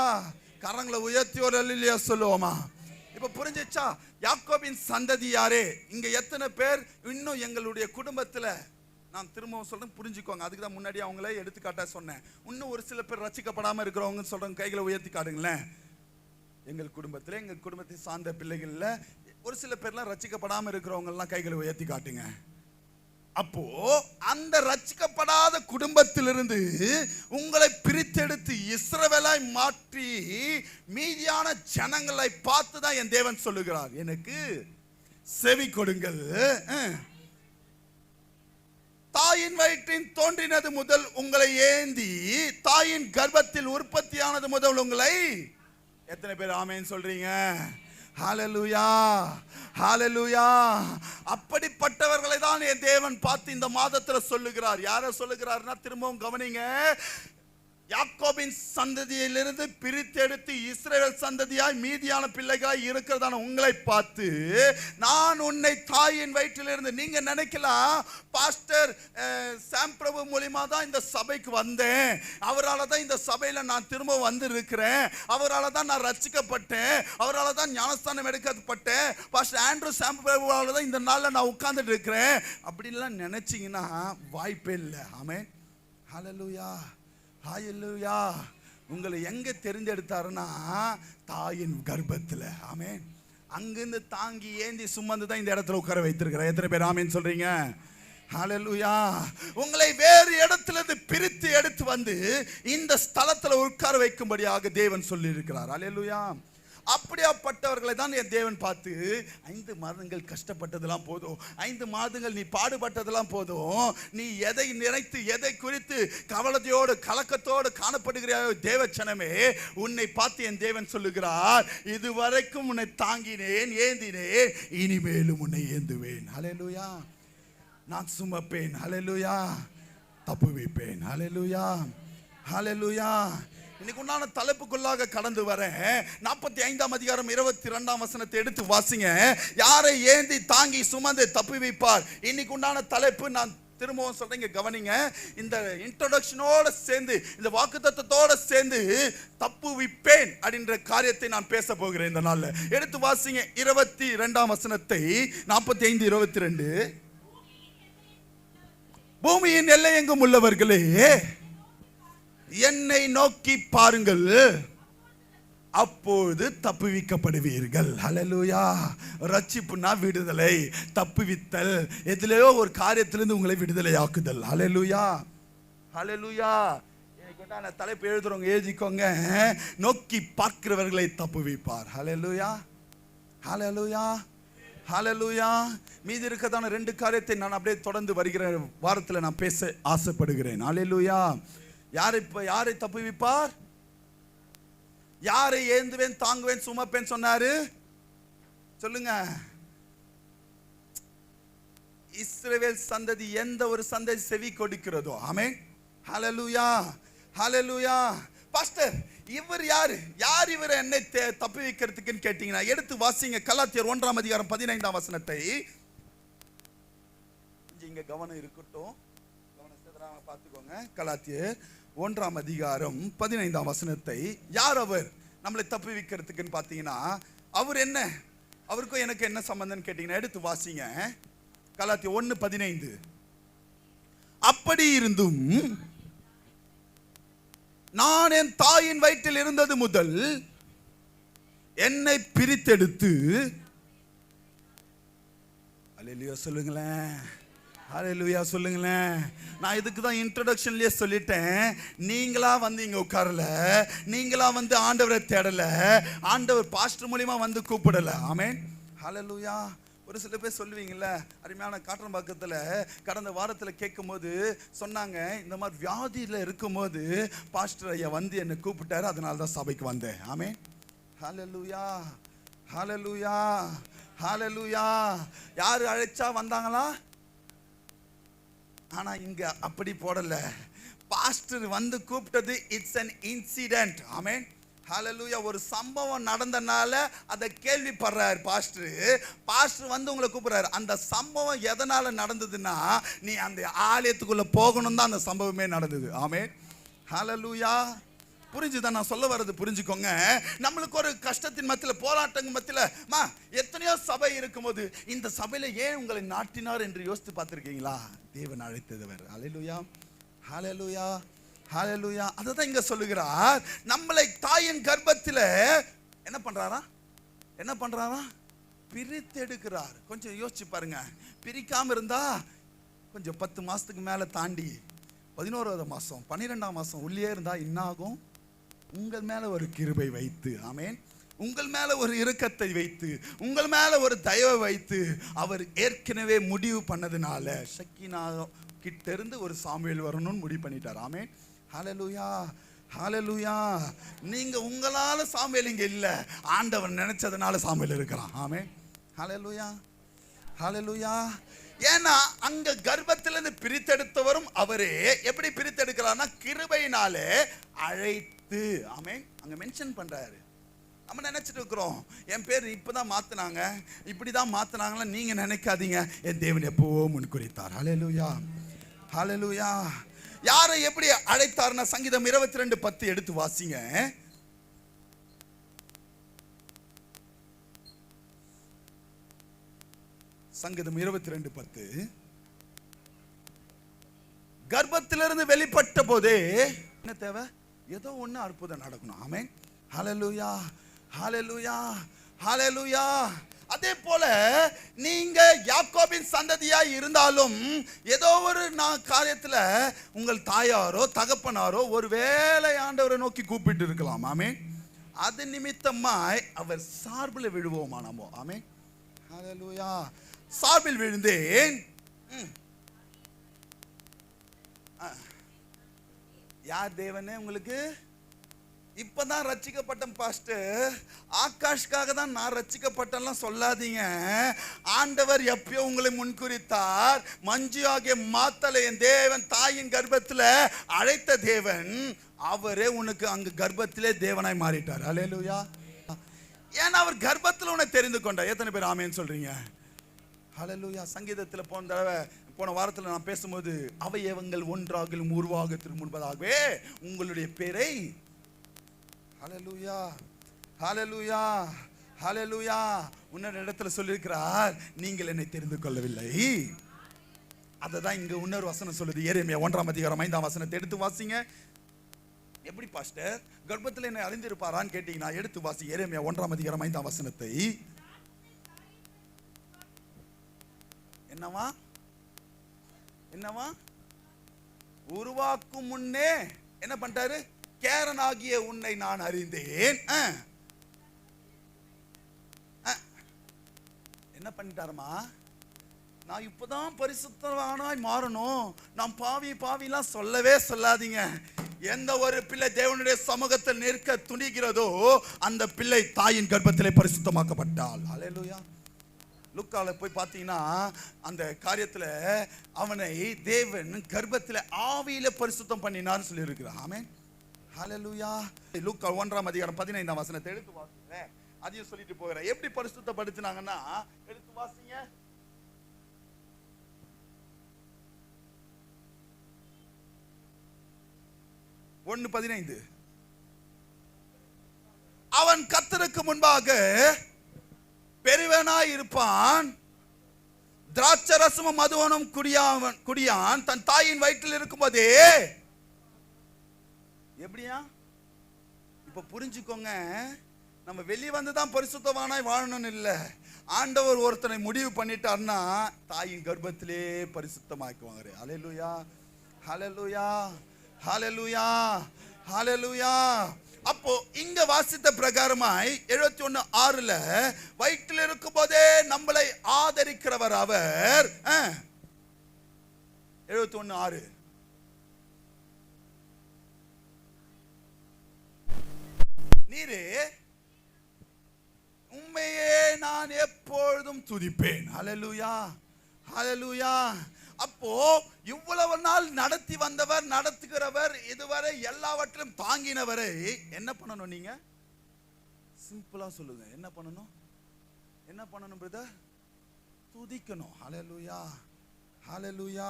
கரங்களை உயர்த்தி ஒரு அல்லேலூயா சொல்லுவோமா? இப்ப புரிஞ்சிச்சா? யாக்கோபின் சந்ததியாரே, இங்க எத்தனை பேர் இன்னும் எங்களுடைய குடும்பத்துல, நான் திரும்பவும் சொல்றேன் புரிஞ்சுக்கோங்க, அதுக்கு தான் முன்னாடி அவங்களே எடுத்துக்காட்டா சொன்னேன். இன்னும் ஒரு சில பேர் ரட்சிக்கப்படாம இருக்கிறவங்க சொல்றேன், கைகளை உயர்த்தி காட்டுங்களேன். எங்கள் குடும்பத்தை சார்ந்த பிள்ளைகள்ல ஒரு சில பேர்லாம் ரட்சிக்கப்படாம இருக்கிறவங்க எல்லாம் கைகளை உயர்த்தி காட்டுங்க. அப்போ அந்த ரட்சிக்கப்படாத குடும்பத்திலிருந்து உங்களை பிரித்தெடுத்து இஸ்ரவேலாய் மாற்றி மீதியான ஜனங்களை பார்த்து தான் என் தேவன் சொல்லுகிறார், எனக்கு செவி கொடுங்கள், தாயின் வயிற்றின் தோன்றினது முதல் உங்களை ஏந்தி தாயின் கர்ப்பத்தில் உற்பத்தியானது முதல் உங்களை. எத்தனை பேர் ஆமென் சொல்றீங்க? ஹalleluya, ஹalleluya. அப்படிப்பட்டவர்களை தான் என் தேவன் பார்த்து இந்த மாதத்துல சொல்லுகிறார். யாரை சொல்லுகிறார்னா, திரும்பவும் கவனிங்க. யாக்கோபின் சந்ததியிலிருந்து பிரித்தெடுத்து இஸ்ரவேல் சந்ததியாய் மீதியான பிள்ளைகளாய் இருக்கிறதான உங்களை பார்த்து, நான் உன்னை தாயின் வயிற்றிலிருந்து. நீங்க நினைக்கலாம், பாஸ்டர் சாம் பிரபு மூலியமா தான் இந்த சபைக்கு வந்தேன், அவரால் தான் இந்த சபையில நான் திரும்ப வந்து இருக்கிறேன், அவரால் தான் நான் ரட்சிக்கப்பட்டேன், அவரால் தான் ஞானஸ்தானம் எடுக்கப்பட்டேன், பாஸ்டர் ஆண்ட்ரூ சாம் பிரபுவால தான் இந்த நாள்ல நான் உட்கார்ந்துட்டு இருக்கிறேன் அப்படின்லாம் நினைச்சீங்கன்னா வாய்ப்பே இல்லை. ஆமென், ஹalleluya, ஹalleluya. உங்களை எங்க தெரிந்தெடுத்தாருன்னா, தாயின் கர்ப்பத்தில். ஆமென். அங்கிருந்து தாங்கி ஏந்தி சுமந்து தான் இந்த இடத்துல உட்கார வைத்திருக்கிறார். எத்தனை பேர் ஆமென் சொல்றீங்க? ஹalleluya. உங்களை வேறு இடத்திலிருந்து பிரித்து எடுத்து வந்து இந்த ஸ்தலத்துல உட்கார வைக்கும்படியாக தேவன் சொல்லி இருக்கிறார். ஹalleluya. அப்படியாப்பட்டவர்களை தான் என் தேவன் பார்த்து, 5 மாதங்கள் கஷ்டப்பட்டதெல்லாம் போதும், 5 மாதங்கள் நீ பாடுபட்டதெல்லாம் போதும், நீ எதை நினைத்து எதை குறித்து கவலையோடு கலக்கத்தோடு காணப்படுகிறாயோ தேவச்சனமே, உன்னை பார்த்து என் தேவன் சொல்லுகிறார், இதுவரைக்கும் உன்னை தாங்கினேன், ஏந்தினேன், இனிமேலும் உன்னை ஏந்துவேன். ஹalleluya. நான் சுமப்பேன். ஹalleluya. தப்புவிப்பேன். ஹalleluya, ஹalleluya. இன்னைக்கு உண்டான தலைப்புக்குள்ளாக கடந்து வரேன். 45ஆம் அதிகாரம் 22ஆம் வசனத்தை எடுத்து வாசிங்க. யாரை ஏந்தி தாங்கி சுமந்து தப்புவிப்பார். இன்னைக்கு உண்டான தலைப்பு நான் திரும்பவும் சொல்றேங்க, கவனிங்க. இந்த இன்ட்ரோடக்ஷனோட சேர்ந்து, இந்த வாக்குத்தத்தத்தோட சேர்ந்து தப்புவிப்பேன் அப்படின்ற காரியத்தை நான் பேச போகிறேன் இந்த நாள்ல. எடுத்து வாசிங்க 22ஆம் வசனத்தை. 45:22. பூமியின் எல்லை எங்கும் உள்ளவர்களே, என்னை நோக்கி பாருங்கள், அப்பொழுது தப்புவிக்கப்படுவீர்கள். ஹalleluya. ரட்சிப்புனா விடுதலை, தப்புவித்தல், எதிலேயோ ஒரு காரியத்திலிருந்து உங்களை விடுதலை ஆக்குதல். ஹalleluya, ஹalleluya. இன்னைக்கு தலைப்பு எழுதுறவங்க எழுதிக்கோங்க, நோக்கி பார்க்கிறவர்களை தப்புவிப்பார். ஹalleluya, ஹalleluya, ஹalleluya. மீதி இருக்கதான 2 காரியத்தை நான் அப்படியே தொடர்ந்து வருகிற வாரத்தில் நான் பேச ஆசைப்படுகிறேன். ஹalleluya. யாரை தப்புவிப்பார்? யாரை ஏந்துவேன், தாங்குவேன், சுமப்பேன் சொன்னாரு? சொல்லுங்க. இஸ்ரவேல் சந்ததி, எந்த ஒரு சந்ததி செவி கொடுக்கிறதோ. ஆமென், ஹalleluya, ஹalleluya. பாஸ்டர், இவர் யாரு? யார் இவர் என்னை தப்புவிக்கிறதுக்குன்னு கேட்டீங்கன்னா, எடுத்து வாசிங்க கலாத்தியர் 1ஆம் அதிகாரம் 15ஆம் வசனத்தை. இங்க கவனம் இருக்கட்டும், கவனம் சேதராம பார்த்துக்கோங்க. கலாத்தியர் 1ஆம் அதிகாரம் 15ஆம் வசனத்தை. யார் அவர் நம்மளை தப்புவிக்கிறதுக்குன்னு பார்த்தீங்கன்னா, அவர் என்ன, அவருக்கும் எனக்கு என்ன சம்பந்தம் கேட்டீங்கன்னா, எடுத்து வாசிங்க கலாத்தியர் 1:15. அப்படி இருந்தும் நான் என் தாயின் வயிற்றில் இருந்தது முதல் என்னை பிரித்தெடுத்து. அல்லேலூயா சொல்லுங்களேன், ஹalleluya சொல்லுங்களேன். நான் இதுக்கு தான் இன்ட்ரோடக்ஷன்லயே சொல்லிட்டேன், நீங்களா வந்து இங்க உட்காரல, நீங்களா வந்து ஆண்டவரை தேடல, ஆண்டவர் பாஸ்டர் மூலியமா வந்து கூப்பிடல. ஆமென், ஹalleluya. ஒரு சில பேர் சொல்லுவீங்கல்ல, அருமையான காற்றம்பாக்கத்தில் கடந்த வாரத்தில் கேட்கும் போது சொன்னாங்க, இந்த மாதிரி வியாதியில் இருக்கும் போது பாஸ்டர் ஐயா வந்து என்னை கூப்பிட்டாரு, அதனால தான் சபைக்கு வந்தேன். ஆமென், ஹalleluya, ஹalleluya, ஹalleluya. யாரு அழைச்சா வந்தாங்களா? ஆனா இங்க அப்படி போடல. பாஸ்டர் வந்து கூப்பிட்டது இட்ஸ் an incident. ஆமென், ஹalleluya. ஒரு சம்பவம் நடந்தனால அதை கேள்விப்படுறாரு பாஸ்டர். பாஸ்டர் வந்து உங்களை கூப்பிடுறாரு. அந்த சம்பவம் எதனால நடந்ததுன்னா, நீ அந்த ஆலயத்துக்குள்ள போகணும் தான் அந்த சம்பவமே நடந்தது. ஆமென், ஹalleluya. புரிஞ்சுதான் நான் சொல்ல வர்றது? புரிஞ்சுக்கோங்க. நம்மளுக்கு ஒரு கஷ்டத்தின் மத்தியில், போராட்டங்கள் மத்தியில் எத்தனையோ சபை இருக்கும்போது, இந்த சபையில ஏன் உங்களை நாட்டினார் என்று யோசித்து பார்த்திருக்கீங்களா? தேவன் அழைத்தவர். ஹalleluya, ஹalleluya, ஹalleluya. அததான் இங்க சொல்லுகிறார். நம்மளை தாயின் கர்ப்பத்தில் என்ன பண்றாரா? என்ன பண்றாரா? பிரித்தெடுக்கிறார். கொஞ்சம் யோசிச்சு பாருங்க. பிரிக்காம இருந்தா கொஞ்சம் 10 மாசத்துக்கு மேல தாண்டி 11வது மாசம் 12ஆம் மாசம் உள்ளே இருந்தா என்ன ஆகும்? உங்கள் மேல ஒரு கிருபை வைத்து. ஆமென், உங்கள் மேல ஒரு இரக்கத்தை வைத்து, உங்கள் மேல ஒரு தயவை வைத்து அவர் ஏற்கனவே முடிவு பண்ணதுனால ஷக்கீனா கிட்ட இருந்து ஒரு சாமுவேல் வரணும்னு முடிவு பண்ணிட்டார். ஆமென். ஹல்லேலூயா, ஹல்லேலூயா. நீங்க உங்களால சாமுவேல் இங்க இல்ல, ஆண்டவர் நினைச்சதுனால சாமுவேல் இருக்கிறான். ஆமென். ஹல்லேலூயா, ஹல்லேலூயா. ஏன்னா அங்க கர்ப்பத்திலிருந்து பிரித்தெடுத்தவரும் அவரே. எப்படி பிரித்தெடுக்கிறார்னா கிருபையினாலே அழைத்து. ஆமென். அங்க மென்ஷன் பண்றாரு. நம்ம நினைச்சிட்டு இருக்கிறோம் என் பேர் இப்பதான் மாத்தினாங்க, இப்படிதான் மாத்தினாங்களா நீங்க நினைக்காதீங்க. என் தேவன் எப்பவோ முன்குறித்தார். ஹல்லேலூயா, ஹல்லேலூயா. யாரை எப்படி அழைத்தார்னா சங்கீதம் 22:10 எடுத்து வாசிங்க. சங்கீதம் 22:10. கர்ப்பத்திலிருந்து வெளிப்பட்ட போதே என்ன தேவை? ஏதோ ஒண்ணு அற்புதம் நடக்கணும். ஆமென். ஹல்லேலூயா, ஹல்லேலூயா, ஹல்லேலூயா. அதே போல நீங்க யாக்கோபின் சந்ததியா இருந்தாலும் ஏதோ ஒரு காரியத்துல உங்கள் தாயாரோ தகப்பனாரோ ஒருவேளை ஆண்டவரை நோக்கி கூப்பிட்டு இருக்கலாம். ஆமென். அது நிமித்தமாய் அவர் சார்பில் விழுவோமா நம்ம? ஆமென். ஹல்லேலூயா. சார்பில் விழுந்தேன். யார் தேவனே உங்களுக்கு? இப்பதான் ரட்சிக்கப்பட்ட பாஸ்டர், ஆகாஷ்காக தான் நான் ரட்சிக்கப்பட்டெல்லாம் சொல்லாதீங்க. ஆண்டவர் எப்பயோ உங்களை முன்குறித்தார். மஞ்சு ஆகிய மாத்தலை என் தேவன் தாயின் கர்ப்பத்தில் அழைத்த தேவன் அவரே உனக்கு அங்கு கர்ப்பத்திலே தேவனாய் மாறிட்டார். ஹல்லேலூயா. ஏன்னா அவர் கர்ப்பத்தில் உன்னை தெரிந்து கொண்டார். எத்தனை பேர் ஆமேன்னு சொல்றீங்க? ஹல்லேலூயா. சங்கீதத்தில் போன வாரத்தில் நான் பேசும்போது அவயவங்கள் ஒன்றாகலும் உருவாகத்திற்கு முன்பதாகவே உங்களுடைய பேரை. ஹல்லேலூயா, ஹல்லேலூயா, ஹல்லேலூயா. இன்னொரு இடத்துல சொல்லியிருக்கிறார், நீங்கள் என்னை தெரிந்து கொள்ளவில்லை. அதை தான் இங்க இன்னொரு வசனம் சொல்லுது. எரேமியா 1:5 எடுத்து வாசிங்க. எப்படி பாஸ்டர் கர்ப்பத்தில் என்னை அறிந்திருப்பாரான்னு கேட்டீங்கன்னா எடுத்து வாசி. எரேமியா 1:5. என்னவா என்னவா? உருவாக்கும் முன்னே என்ன பண்ணிட்டாரு? கேரனாகிய உன்னை நான் அறிந்தேன். என்ன பண்ணிட்டாருமா? நான் இப்பதான் பரிசுத்தவானாய் மாறணும். நான் பாவிலாம் சொல்லவே சொல்லாதீங்க. எந்த ஒரு பிள்ளை தேவனுடைய சமூகத்தில் நிற்க துணிகிறதோ அந்த பிள்ளை தாயின் கர்ப்பத்திலே பரிசுத்தமாக்கப்பட்டாள். ஹல்லேலூயா. லூக்கால போய் பார்த்தீங்கன்னா அந்த காரியத்தில் அவனை தேவன் கர்ப்பத்தில் ஆவியில பரிசுத்தம் பண்ணினார்னு சொல்லி இருக்கிறார். ஆமென். ஹல்லேலூயா. லூக்கா 1:15 எடுத்து வாசிங்க. அதையும் சொல்லிட்டு போகிறேன். எப்படி பரிசுத்தப்படுத்தினாங்கன்னா எடுத்து வாசிங்க. ஒன்னு 15. அவன் கர்த்தருக்கு முன்பாக பெரியவனாய் இருப்பான், திராட்சை ரசமும் மதுவனும் குடியான் தன் தாயின் வயிற்றில் இருக்கும்போதே. எப்படியா? இப்ப புரிஞ்சுக்கோங்க, நம்ம வெளியே வந்துதான் பரிசுத்தவானாய் வாழணும்னு இல்ல. ஆண்டவர் ஒருத்தனை முடிவு பண்ணிட்டார்னா தாயின் கர்ப்பத்திலே பரிசுத்தமாக்குவாங்க. ஹல்லேலூயா, ஹல்லேலூயா, ஹல்லேலூயா, ஹல்லேலூயா. அப்போ இங்க வாசித்த பிரகாரமாய் 71:6 வயிற்றில் இருக்கும் போதே நம்மளை ஆதரிக்கிறவர் அவர். 71:6. நீரே உண்மையே நான் எப்பொழுதும் துதிப்பேன். ஹல்லேலூயா, ஹல்லேலூயா. அப்போ இவ்வளவு நாள் நடத்தி வந்தவர், நடத்துகிறவர், இதுவரை எல்லாவற்றிலும் தாங்கினவரை என்ன பண்ணணும்? நீங்க சிம்பிளா சொல்லுங்க. என்ன பண்ணணும்? என்ன பண்ணணும் பிரதர்? துதிக்கணும். ஹல்லேலூயா, ஹல்லேலூயா,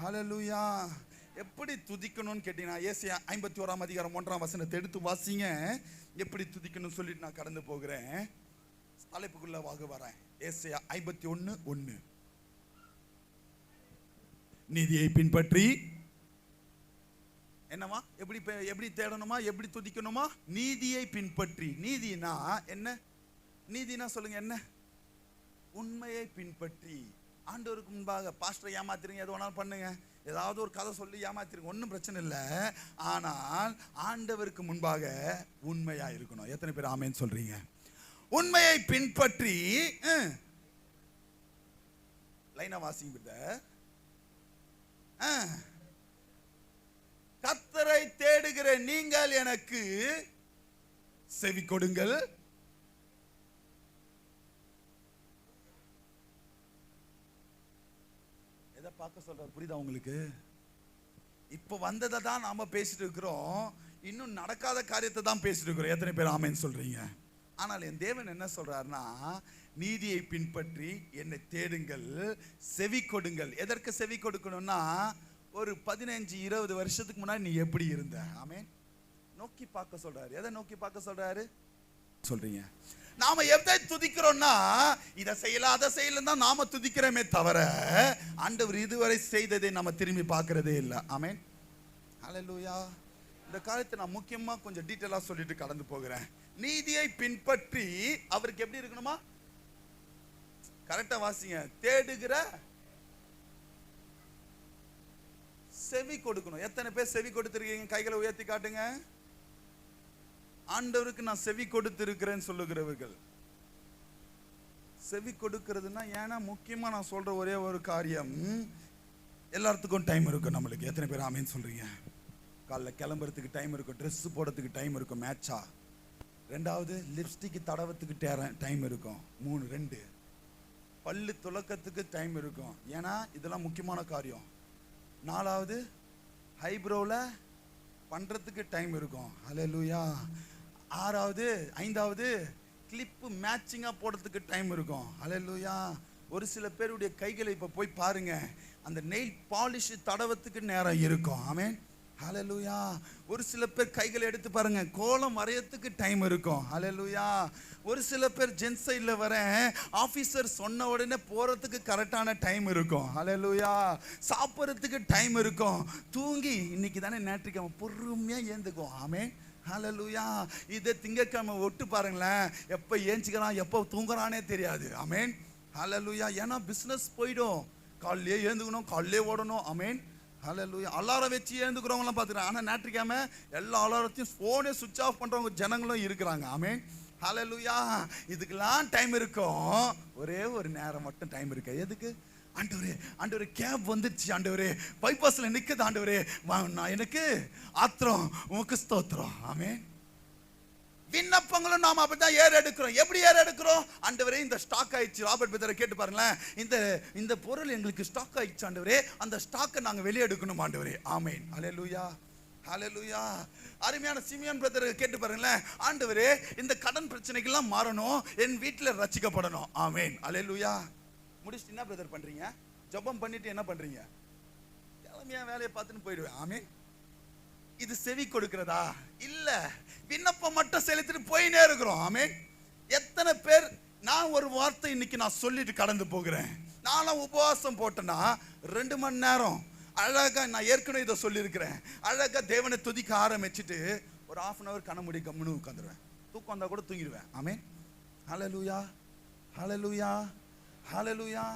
ஹல்லேலூயா. எப்படி துதிக்கணும்னு கேட்டீங்கன்னா ஏசாயா 51:1 எடுத்து வாசிங்க. எப்படி துதிக்கணும்னு சொல்லிட்டு நான் கடந்து போகிறேன். தலைப்புக்குள்ள வரேன். ஏசாயா 51:1. நீதியை பின்பற்றி என்னவா? எப்படி தேடணுமா? எப்படி துதிக்கணுமா? நீதியை பின்பற்றி. நீதினா என்ன? நீதினா சொல்லுங்க என்ன? உண்மையை பின்பற்றி. ஆண்டவருக்கு முன்பாக பாஸ்டர் ஏமாத்துறீங்க, எது வேணாலும் பண்ணுங்க, ஏதாவது ஒரு கதை சொல்லி ஏமாத்திருக்க, ஒன்றும் பிரச்சனை இல்லை. ஆனால் ஆண்டவருக்கு முன்பாக உண்மையா இருக்கணும். எத்தனை பேர் ஆமேன்னு சொல்றீங்க? உண்மையை பின்பற்றி லைனா வாசிங்க பிரதர். கர்த்தரை தேடுகிற நீங்கள் எனக்கு செவி கொடுங்கள். எதை பார்க்க சொல்றாரு புரியுதா உங்களுக்கு? இப்ப வந்ததை தான் நாம பேசிட்டு இருக்கிறோம், இன்னும் நடக்காத காரியத்தை தான் பேசிட்டு இருக்கிறோம். எத்தனை பேர் ஆமேன்னு சொல்றீங்க? ஆனால் என் தேவன் என்ன சொல்றாருன்னா, நீதியை பின்பற்றி என்னை தேடுங்கள், செவி கொடுங்கள். எதற்கு செவி கொடுக்கணும்னா, ஒரு 15-20 வருஷத்துக்கு முன்னாடி நீ எப்படி இருந்த, ஆமென், நோக்கி பார்க்க சொல்றாரு. எதை நோக்கி பார்க்க சொல்றாரு சொல்றீங்க? நாம எதை துதிக்கிறோம்னா, இதை செய்யல அதை செய்யல தான் நாம துதிக்கிறோமே தவிர, ஆண்டவர் இதுவரை செய்ததை நம்ம திரும்பி பார்க்கறதே இல்லை. ஆமென், ஹல்லேலூயா. இந்த காரியத்தை நான் முக்கியமா கொஞ்சம் டீட்டெயிலா சொல்லிட்டு கடந்து போகிறேன். நீதியை பின்பற்றி அவருக்கு எப்படி இருக்கணுமா? கரெக்டா வாசிங்க. தேடுகிற செவி கொடுக்கணும். எத்தனை பேர் செவி கொடுத்திருக்கீங்க? கைகளை உயர்த்தி காட்டுங்க. ஆண்டவருக்கு நான் செவி கொடுத்திருக்கிறேன்னு சொல்லுகிறவர்கள். செவி கொடுக்கிறதுனா, ஏன்னா முக்கியமா நான் சொல்ற ஒரே ஒரு காரியம், எல்லாத்துக்கும் டைம் இருக்கும் நம்மளுக்கு. எத்தனை பேர் ஆமேன்னு சொல்றீங்க? காலைல கிளம்புறதுக்கு டைம் இருக்கும், ட்ரெஸ் போடுறதுக்கு டைம் இருக்கும், மேட்சா. ரெண்டாவது லிப்ஸ்டிக் தடவத்துக்கு டைம் இருக்கும். 2 பல்லு துலக்கத்துக்கு டைம் இருக்கும், ஏன்னா இதெல்லாம் முக்கியமான காரியம். 4வது ஐப்ரோல பண்றதுக்கு டைம் இருக்கும். ஹல்லேலூயா. 5வது கிளிப்பு மேட்சிங்கா போடுறதுக்கு டைம் இருக்கும். ஹல்லேலூயா. ஒரு சில பேருடைய கைகளை இப்ப போய் பாருங்க, அந்த நெயில் பாலிஷ் தடவத்துக்கு நேரம் இருக்கும். ஆமென், ஹல்லேலூயா. ஒரு சில பேர் கைகளை எடுத்து பாருங்க, கோலம் வரையத்துக்கு டைம் இருக்கும். ஹல்லேலூயா. ஒரு சில பேர் ஜென்ஸ் சைடுல வர ஆபீசர் சொன்ன உடனே போறதுக்கு கரெக்டான டைம் இருக்கும். ஹல்லேலூயா. சாப்பிட்றதுக்கு டைம் இருக்கும். தூங்கி இன்னைக்கு தானே ஞாயிற்றுக்கிழமை பொறுமையா ஏந்துக்கும். ஆமென், ஹல்லேலூயா. இதை திங்கட்கிழமை ஒட்டு பாருங்களேன், எப்போ ஏஞ்சிக்கிறான் எப்போ தூங்குறானே தெரியாது. ஆமென், ஹல்லேலூயா. ஏன்னா பிஸ்னஸ் போயிடும், காலையிலே ஏந்துக்கணும், காலையிலே ஓடணும். ஆமென், ஹல்லேலூயா. அலாரம் வச்சு ஏந்துக்கிறவங்களாம் பார்த்துக்கிறேன், ஆனால் ஞாயிற்றுக்கிழமை எல்லா அலாரத்தையும் ஃபோனே சுவிட்ச் ஆஃப் பண்ணுறவங்க ஜனங்களும் இருக்கிறாங்க. ஆமென், ஹல்லேலூயா. இதுக்கெல்லாம் டைம் இருக்கும், ஒரே ஒரு நேரம் மட்டும் டைம் இருக்கு. எதுக்கு? ஆண்டவரே கேப் வந்துருச்சு, ஆண்டவரே பைபாஸ்ல நிக்குது, ஆண்டவரே நான் எனக்கு ஆத்திரம், உமக்கு ஸ்தோத்திரம். ஆமென். விண்ணப்பங்களும் நாம அப்படிதான் ஏற எடுக்கிறோம். எப்படி ஏற எடுக்கிறோம்? ஆண்டவரே இந்த ஸ்டாக் ஆயிடுச்சு. ராபர்ட் பிரதரை கேட்டு பாருங்களேன், இந்த பொருள் எங்களுக்கு ஸ்டாக் ஆயிடுச்சு ஆண்டவரே, அந்த ஸ்டாக்கை நாங்க வெளியே எடுக்கணும் ஆண்டவரே. ஆமென், ஹல்லேலூயா, ஹல்லேலூயா. அருமையான சிமியோன் பிரதரை கேட்டு பாருங்களேன், ஆண்டவரே இந்த கடன் பிரச்சனைகள்லாம் மாறணும், என் வீட்டில் ரட்சிக்கப்படணும். ஆமென், ஹல்லேலூயா. முடிச்சுட்டு என்ன பிரதர் பண்றீங்க? ஜெபம் பண்ணிட்டு என்ன பண்றீங்க? கிளம்பியா வேலையை பார்த்துன்னு போயிடுவேன். ஆமென். இது செவி கொடுக்கிறதா? இல்ல, விண்ணப்பம் மட்டும் செலுத்திட்டு போயினே இருக்கிறோம். ஆமென். எத்தனை பேர், நான் ஒரு வார்த்தை இன்னைக்கு நான் சொல்லிட்டு கடந்து போகிறேன். நானும் உபவாசம் போட்டேன்னா 2 மணி நேரம் அழகா, நான் ஏற்கனவே இதை சொல்லியிருக்கிறேன், அழகா தேவனை துதிக்க ஆரம்பிச்சுட்டு ஒரு 1/2 hour கண்ண மூடி கம்முன்னு உட்காந்துருவேன். தூக்கம் வந்தா கூட தூங்கிடுவேன். ஆமென், ஹல்லேலூயா, ஹல்லேலூயா, ஹல்லேலூயா.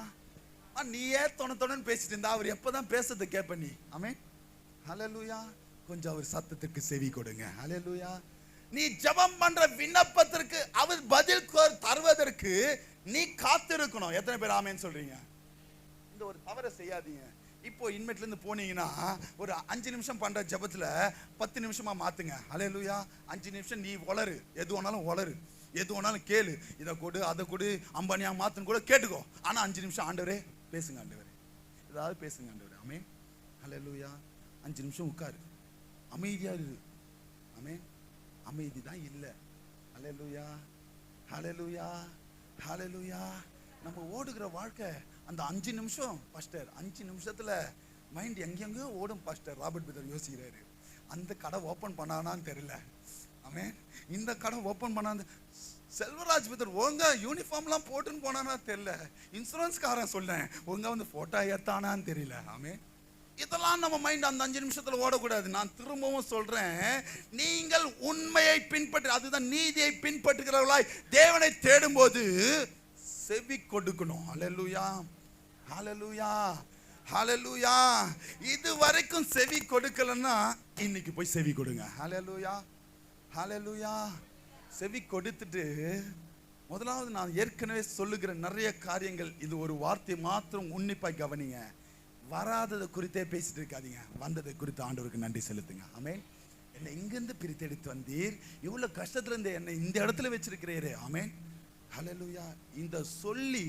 நீயே தொணன்னு பேசிட்டு இருந்தா அவர் எப்பதான் பேசுறது கேட்ப நீ. ஆமென், ஹல்லேலூயா. கொஞ்சம் அவர் சத்தத்திற்கு செவி கொடுங்க. ஹல்லேலூயா. நீ ஜெபம் பண்ற விண்ணப்பத்திற்கு அவர் பதில் தருவதற்கு நீ காத்திருக்கணும். எத்தனை பேர் ஆமென் சொல்றீங்க? இந்த ஒரு தவறை செய்யாதீங்க. இப்போ இன்மெட்ல இருந்து போனீங்கன்னா ஒரு 5 நிமிஷம் பண்ற ஜெபத்துல 10 நிமிஷமா மாத்துங்க. ஹல்லேலூயா. 5 நிமிஷம் நீ வளரு, எது வேணாலும் வளரு, எது வேணாலும் கேளு, இதை கொடு அதை கொடு, அம்பானியா மாத்துன்னு கூட கேட்டுக்கோ. ஆனா 5 நிமிஷம் ஆண்டவரே பேசுங்க, ஆண்டவரே ஏதாவது பேசுங்க ஆண்டவரே. ஆமென், ஹல்லேலூயா. 5 நிமிஷம் உட்காரு, அமைதியா இரு. ஆமென். அமைதி தான் இல்லை. ஹல்லேலூயா, ஹல்லேலூயா, ஹல்லேலூயா. நம்ம ஓடுகிற வாழ்க்கை அந்த 5 நிமிஷம் பாஸ்டர், 5 நிமிஷத்துல மைண்ட் எங்கெங்கோ ஓடும் பாஸ்டர். ராபர்ட் பிரதர் யோசிக்கிறாரு, அந்த கடை ஓப்பன் பண்ணானான்னு தெரியல. ஆமென். இந்த கடை ஓப்பன் பண்ணான்னு செல்வராஜ் பிரதர் ஒழுங்கா யூனிஃபார்ம்லாம் போட்டுன்னு போனானா தெரியல. இன்சூரன்ஸ்காரன் சொல்றேன் ஒழுங்கா வந்து போட்டோ ஏத்தானான்னு தெரியல. ஆமென். இதெல்லாம் நம்ம மைண்ட் அந்த 5 நிமிஷத்துல ஓடக்கூடாது. நான் திரும்பவும் சொல்றேன், நீங்கள் உண்மையை பின்பற்ற, அதுதான் நீதியை பின்பற்றுகிறவர்களாய் தேவனை தேடும் போது செவி கொடுக்கணும். ஹல்லேலூயா, ஹல்லேலூயா, ஹalleluya. இது வரைக்கும் செவி கொடுக்கலன்னா இன்னைக்கு போய் செவி கொடுங்க. ஹalleluya, ஹalleluya. செவி கொடுத்துட்டு முதலாவது நான் ஏற்கனவே சொல்லுகிற நிறைய காரியங்கள், இது ஒரு வார்த்தை மாத்திரம் உன்னிப்பாய் கவனிங்க. வராததை குறித்தே பேசிட்டு இருக்காதீங்க, வந்ததை குறித்து ஆண்டவருக்கு நன்றி செலுத்துங்க. ஆமென். என்னை இங்கிருந்து பிரித்தெடுத்து வந்தீர், இவ்வளவு கஷ்டத்துல இருந்து என்னை இந்த இடத்துல வச்சிருக்கிறீரே. ஆமென், ஹalleluya. இந்த சொல்லி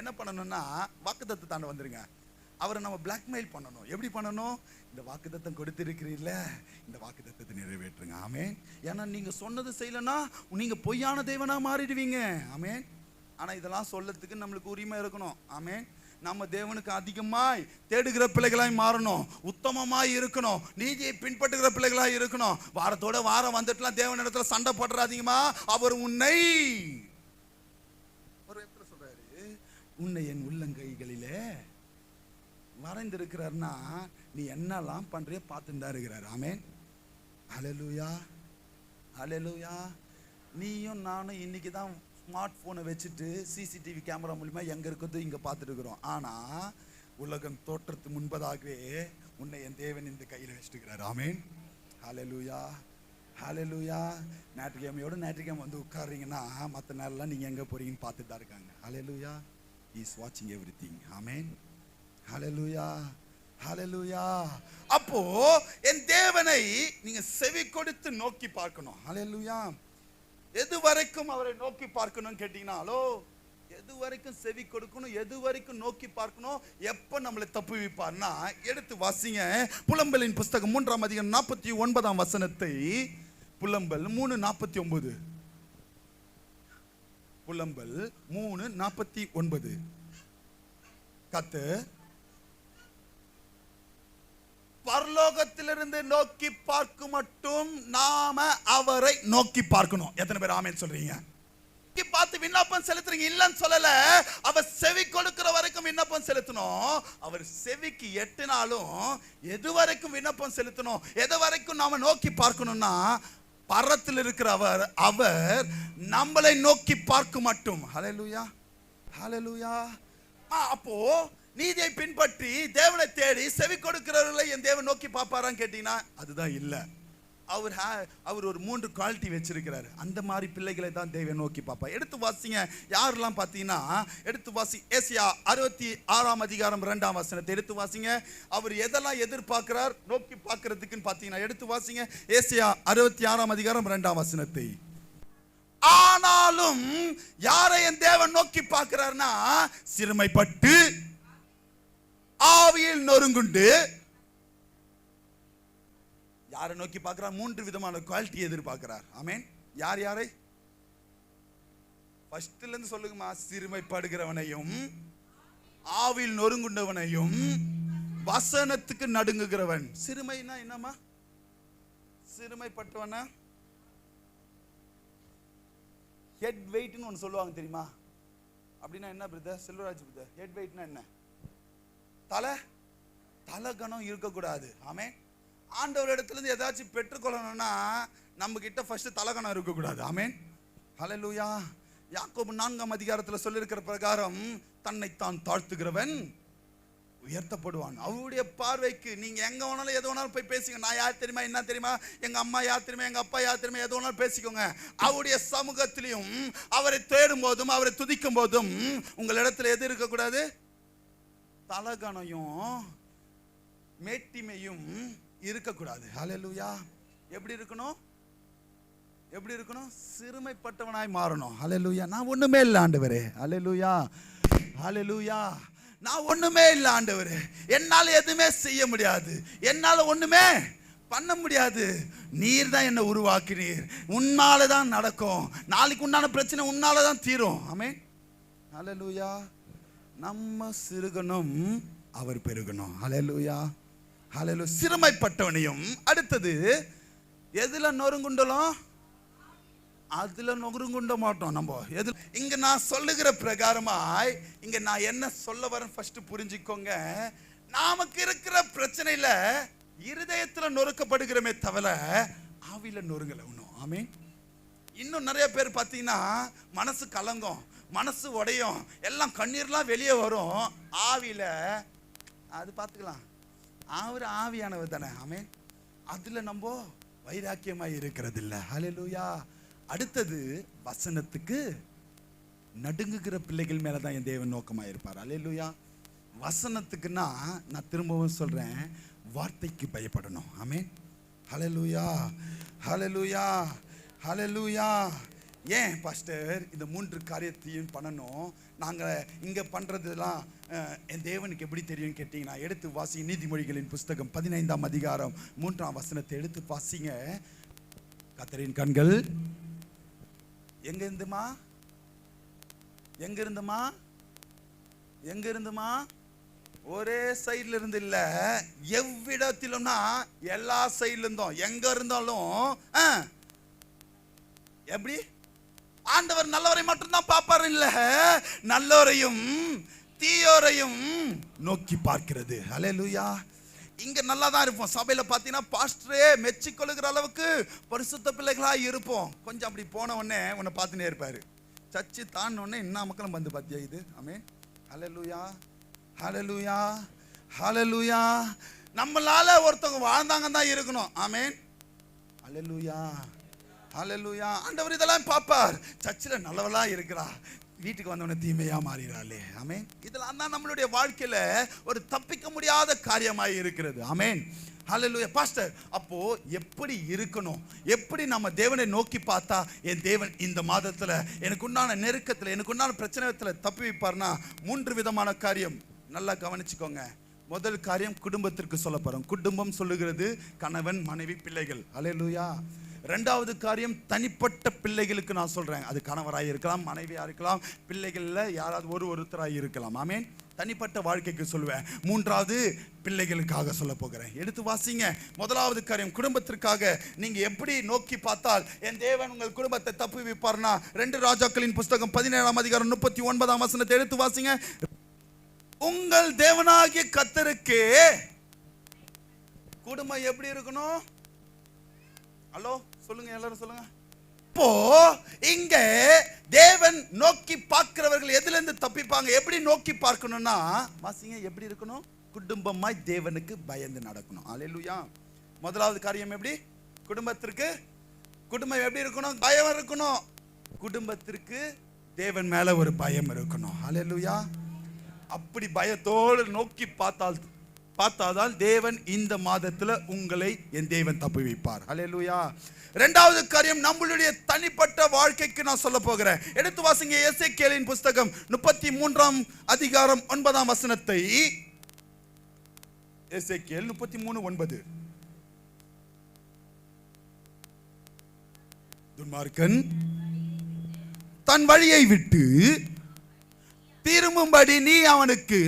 என்ன பண்ணணும்னா வாக்குத்தத்தத்தை தாண்ட வந்துருங்க. அவரை நம்ம பிளாக்மெயில் பண்ணணும். எப்படி பண்ணணும்? இந்த வாக்குத்தத்தம் கொடுத்திருக்கிறீர்ல, இந்த வாக்குத்தத்தத்தை நிறைவேற்றுங்க. ஆமென். ஏன்னா நீங்க சொன்னது செய்யலன்னா நீங்க பொய்யான தேவனா மாறிடுவீங்க. ஆமென். ஆனா இதெல்லாம் சொல்லறதுக்கு நம்மளுக்கு உரிமை இருக்கணும். ஆமென். நம்ம தேவனுக்கு அதிகமாய் தேடுகிற பிள்ளைகளாய் மாறணும், உத்தமமாய் இருக்கணும், நீதியை பின்பற்றுகிற பிள்ளைகளாய் இருக்கணும். வாரத்தோட வாரம் வந்துட்டுலாம் தேவன் இடத்துல சண்டை போடுறாதீங்கம்மா. அவர் உன்னை ஒரு இடத்துல சொல்றாரு, உன்னை என் உள்ளங்கைகளிலே மறைந்திருக்கிறார்னா நீ என்னெல்லாம் பண்றிய பார்த்துட்டு தான் இருக்கிறார். ஆமென், ஹalleluya, ஹalleluya. நீயும் நானும் இன்னைக்கு தான் ஸ்மார்ட் போனை வச்சுட்டு சிசிடிவி கேமரா மூலமா எங்க இருக்கிறது இங்க பார்த்துட்டு இருக்கிறோம். ஆனா உலகம் தோற்றத்துக்கு முன்பதாகவே உன்னை என் தேவன் இந்த கையில வச்சுக்கிறார். ஆமென், ஹalleluya, ஹalleluya. ஞாயிற்றுக்கிழமையோட ஞாயிற்றுக்கிழமை வந்து உட்கார்றீங்கன்னா மற்ற நாளெல்லாம் நீங்க எங்க போறீங்கன்னு பார்த்துட்டு தான் இருக்காங்க. ஹalleluya, he is watching everything. ஆமென், ஹalleluya, ஹalleluya. அப்போ என் தேவனை நீங்க செவி கொடுத்து நோக்கி பார்க்கணும். ஹalleluya. எது வரைக்கும் அவரை நோக்கி பார்க்கணும் கேட்டீங்கனாலோ, எது வரைக்கும் செவி கொடுக்கணும், எது வரைக்கும் நோக்கி பார்க்கணும், எப்ப நம்மளை தப்புவிப்பார்னா எடுத்து வாசிங்க. புலம்பலின் புஸ்தகம் 3ஆம் அதிகாரம் 49ஆம் வசனத்தை. புலம்பல் 3:49. புலம்பல் 3:49. கர்த்தர் பரலோகத்திலிருந்து நோக்கி பார்க்கும் மட்டும் நாம அவரை நோக்கி பார்க்கணும். எத்தனை பேர் ஆமென் சொல்றீங்க? பார்த்து விண்ணப்பம் செலுத்துறீங்க இல்லன்னு சொல்லல. அவர் செவி கொடுக்கிற வரைக்கும் விண்ணப்பம் செலுத்தணும். அவர் செவிக்கு எட்டினாலும் எது வரைக்கும் விண்ணப்பம் செலுத்தணும், எது வரைக்கும் நாம நோக்கி பார்க்கணும்னா பரத்தில் இருக்கிற அவர் நம்மளை நோக்கி பார்க்க மட்டும். ஹalleluya, ஹalleluya. அப்போ நீதியை பின்பற்றி தேவனை தேடி செவி கொடுக்கிறவர்களை என் தேவன் நோக்கி பார்ப்பாரான்னு கேட்டீங்கன்னா அதுதான் இல்ல. அவர் ஒரு 3 குவாலிட்டி வச்சிருக்கிறாரு. அந்த மாதிரி பிள்ளைகளை தான் தேவன் நோக்கி பார்ப்பார். எடுத்து வாசிங்க. யாரெல்லாம் பார்த்தீங்கன்னா எடுத்து வாசி. ஏசாயா 66ஆம் அதிகாரம் 2ஆம் வசனத்தை எடுத்து வாசிங்க. அவர் எதெல்லாம் எதிர்பார்க்கிறார் நோக்கி பார்க்கிறதுக்குன்னு பார்த்தீங்கன்னா எடுத்து வாசிங்க. ஏசாயா 66ஆம் அதிகாரம் 2ஆம் வசனத்தை. ஆனாலும் யாரை என் தேவன் நோக்கி பார்க்கிறார்னா சிறுமைப்பட்டு ஆவியில் நொறுங்குண்டு. யாரை நோக்கி பார்க்கிறார்? 3 விதமான குவாலிட்டி எதிர்பார்க்கிறார். ஆமென். யார் யாரை? ஃபர்ஸ்ட்ல இருந்து சொல்லுங்கம்மா. சிறுமைப்படுகிறவனையும் ஆவியில் நொறுங்குண்டவனையும் வசனத்துக்கு நடுங்குகிறவன். சிறுமைனா என்னம்மா? சிறுமைப்பட்டவனா ஹெட் வெயிட்னு ஒன்று சொல்லுவாங்க தெரியுமா? அப்படின்னா என்ன பிரதர்? செல்வராஜ் பிரதர், ஹெட் வெயிட்னா என்ன? தலகணம் இருக்கக்கூடாது. ஆமென். ஆண்டவர் இடத்துல இருந்து ஏதாச்சும் பெற்றுக்கொள்ளணும்னா நம்ம கிட்ட ஃபர்ஸ்ட் தலகணம் இருக்கக்கூடாது. ஆமென், ஹalleluya. யாக்கோபு 4ஆம் அதிகாரத்தில் சொல்லியிருக்கிற பிரகாரம் தன்னைத்தான் தாழ்த்துகிறவன் உயர்த்தப்படுவான். அவருடைய பார்வைக்கு நீங்க எங்க வேணாலும் எது வேணாலும் போய் பேசிக்கோங்க. நான் யார் தெரியுமா, என்ன தெரியுமா, எங்க அம்மா யார் தெரியுமா, எங்க அப்பா யார் தெரியுமா, எது வேணாலும் பேசிக்கோங்க. அவருடைய சமூகத்திலையும் அவரை தேடும் போதும் அவரை துதிக்கும் போதும் உங்களிடத்துல எது இருக்கக்கூடாது? தலகணையும் மேட்டிமையும் இருக்கக்கூடாது. ஹalleluya. எப்படி இருக்கணும்? எப்படி இருக்கணும்? சிறுமைப்பட்டவனாய் மாறணும். ஹalleluya. நான் ஒண்ணுமே இல்லை ஆண்டவரே. ஹalleluya, ஹalleluya. நான் ஒண்ணுமே இல்லை ஆண்டவரே. என்னால எதுவுமே செய்ய முடியாது, என்னால ஒண்ணுமே பண்ண முடியாது. நீர் தான் என்னை உருவாக்கினீர். உன்னால தான் நடக்கும். நாளைக்கு உண்டான பிரச்சனை உன்னால தான் தீரும். ஆமென், ஹalleluya. நம்ம சிறுகணும், அவர் பெருகணும். ஹalleluya, ஹalleluya. சிறுமைப்பட்டவனையும். அடுத்தது எதுல நொறுங்குண்டலும் அதுல நொறுங்குண்ட மாட்டோம் நம்ம. எது இங்க நான் சொல்லுகிற பிரகாரமாய் இங்க நான் என்ன சொல்ல வரேன் ஃபர்ஸ்ட் புரிஞ்சுக்கோங்க. நமக்கு இருக்கிற பிரச்சனையில இருதயத்துல நொறுக்கப்படுகிறமே தவிர ஆவியில நொறுங்கல ஒன்றும். ஆமென். இன்னும் நிறைய பேர் பார்த்தீங்கன்னா மனசு கலங்கும், மனசு உடையும், எல்லாம் கண்ணீர்லாம் வெளியே வரும், ஆவியில அது பார்த்துக்கலாம். அவர் ஆவியானவர் தானே. ஆமென். அதுல நம்ம வைராக்கியமாய் இருக்கிறது இல்லை. ஹல்லேலூயா. அடுத்தது வசனத்துக்கு நடுங்குகிற பிள்ளைகள் மேலதான் என் தேவன் நோக்கமாக இருப்பார். ஹல்லேலூயா. வசனத்துக்குன்னா நான் திரும்பவும் சொல்றேன், வார்த்தைக்கு பயப்படணும். ஆமென். ஹல்லேலூயா, ஹல்லேலூயா, ஹல்லேலூயா. ஏன் பாஸ்டர் இந்த 3 காரியத்தையும் பண்ணணும்? நாங்கள் இங்கே பண்ணுறதுலாம் என் தேவனுக்கு எப்படி தெரியும் கேட்டிங்கன்னா, எடுத்து வாசி நீதிமொழிகளின் புஸ்தகம் 15ஆம் அதிகாரம் 3ஆம் வசனத்தை எடுத்து வாசிங்க. கர்த்தரின் கண்கள் எங்க இருந்துமா? எங்க இருந்துமா? எங்க இருந்துமா? ஒரே சைட்ல இருந்து இல்ல, எவ்விடத்திலும்னா எல்லா சைட்ல இருந்தும், எங்க இருந்தாலும் எப்படி ஆண்டவர் நல்லவரை மட்டும்தான் பார்ப்பார் இல்ல, நல்லவரையும் தீயோரையும் நோக்கி பார்க்கிறது. ஹல்லேலூயா. இங்க நல்லா தான் இருப்போம். சபையில பாத்தீங்கன்னா பாஸ்டரே மெச்சி கொள்ளுகிற அளவுக்கு பரிசுத்த பிள்ளைகளா இருப்போம். கொஞ்சம் அப்படி போன உடனே உன்னை பார்த்துனே இருப்பாரு. சர்ச்சு தாண்டின உடனே என்ன மக்களும் வந்து பாத்தியா இது. ஆமென். ஹல்லேலூயா, ஹல்லேலூயா, ஹல்லேலூயா. நம்மளால ஒருத்தவங்க வாழ்ந்தாங்க தான் இருக்கணும். ஆமென். ஹல்லேலூயா, ஹல்லேலூயா. ஆண்டவர் இதெல்லாம் பார்ப்பார். சர்ச்சில் நல்லவளா இருக்கிறா, வீட்டுக்கு வந்தவன தீமையா மாறிறாளே. ஆமென். இதெல்லாம் தான் நம்மளுடைய வாழ்க்கையில ஒரு தப்பிக்க முடியாத காரியமாய் இருக்கிறது. ஆமென். ஹல்லேலூயா. பாஸ்டர், அப்போ எப்படி இருக்கணும்? எப்படி நம்ம தேவனை நோக்கி பார்த்தா என் தேவன் இந்த மாதத்துல எனக்கு உண்டான நெருக்கத்துல, எனக்கு உண்டான பிரச்சனைத்துல தப்பி வைப்பார்னா 3 விதமான காரியம். நல்லா கவனிச்சுக்கோங்க. முதல் காரியம் குடும்பத்திற்கு சொல்ல போறோம். குடும்பம் சொல்லுகிறது கணவன், மனைவி, பிள்ளைகள். ஹல்லேலூயா. 2வது காரியம் தனிப்பட்ட பிள்ளைகளுக்கு நான் சொல்றேன். அது கணவராக இருக்கலாம், மனைவியா இருக்கலாம், பிள்ளைகள்ல யாராவது ஒருத்தராக இருக்கலாம். ஆமென். தனிப்பட்ட வாழ்க்கைக்கு சொல்லுவேன். 3வது பிள்ளைகளுக்காக சொல்ல போகிறேன். எடுத்து வாசிங்க. முதலாவது காரியம் குடும்பத்திற்காக நீங்க எப்படி நோக்கி பார்த்தால் என் தேவன் உங்கள் குடும்பத்தை தப்பு வைப்பார்னா 2 ராஜாக்களின் புஸ்தகம் 17ஆம் அதிகாரம் 39ஆம் வசனத்தை எடுத்து வாசிங்க. உங்கள் தேவனாகிய கர்த்தருக்கு குடும்பம் எப்படி இருக்கணும்? ஹலோ சொல்லுங்க, எல்லாரும் சொல்லுங்க. இப்போ இங்க தேவன் நோக்கி பார்க்கிறவர்கள் எதுல இருந்து தப்பிப்பாங்க? எப்படி நோக்கி பார்க்கணும்னா வாசிங்க. எப்படி இருக்கணும்? குடும்பமாய் தேவனுக்கு பயந்து நடக்கணும். ஹல்லேலூயா. முதலாவது காரியம் எப்படி? குடும்பத்திற்கு குடும்பம் எப்படி இருக்கணும்? பயம் இருக்கணும். குடும்பத்திற்கு தேவன் மேல ஒரு பயம் இருக்கணும். ஹல்லேலூயா. அப்படி பயத்தோடு நோக்கி பார்த்தால் தேவன் இந்த மாதத்துல உங்களை என் தேவன் தப்பி வைப்பார். ஹல்லேலூயா. 2வது காரியம் நம்மளுடைய தனிப்பட்ட வாழ்க்கைக்கு நான் சொல்ல போகிறேன். எடுத்து வாசிங்க. எசேக்கியேலின் புஸ்தகம் 33ஆம் அதிகாரம் 9ஆம் வசனத்தை. எசேக்கியேல் 33:9. துன்மார்க்கன் தன் வழியை விட்டு திரும்பும்படி நீ அவனுக்கு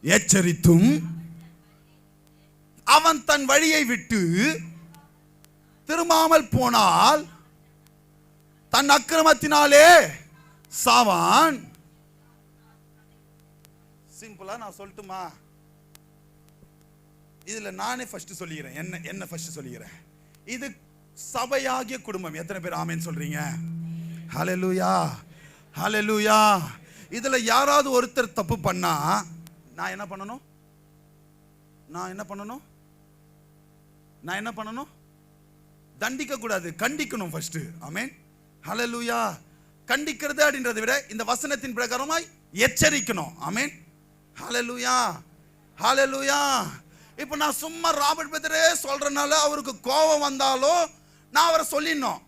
எச்சரித்தும் அவன் தன் வழியை விட்டு திரும்பாமல் போனால் தன் அக்கிரமத்தினாலே சாவான். சிம்பிளா நான் சொல்லட்டுமா? இதுல நானே ஃபர்ஸ்ட் சொல்லிக்கிறேன். என்ன ஃபர்ஸ்ட் சொல்லிக்கிறேன். இது சபையாகிய குடும்பம். எத்தனை பேர் ஆமென் சொல்றீங்க? ஹல்லேலூயா, ஹல்லேலூயா. இதுல யாராவது ஒருத்தர் தப்பு பண்ணா நான் என்ன பண்ணணும்? நான் என்ன பண்ணணும்? தண்டிக்க கூடாது, கண்டிக்கணும் ஃபர்ஸ்ட். ஆமென். ஹல்லேலூயா. கண்டிக்கிறது அப்படின்றதை விட இந்த வசனத்தின் பிரகாரமாய் எச்சரிக்கணும். ஆமென். ஹல்லேலூயா, ஹல்லேலூயா. இப்போ நான் சும்மா ராபர்ட் பிரதரே சொல்றனால அவருக்கு கோபம் வந்தாலும் நான் அவரை சொல்லிடணும்.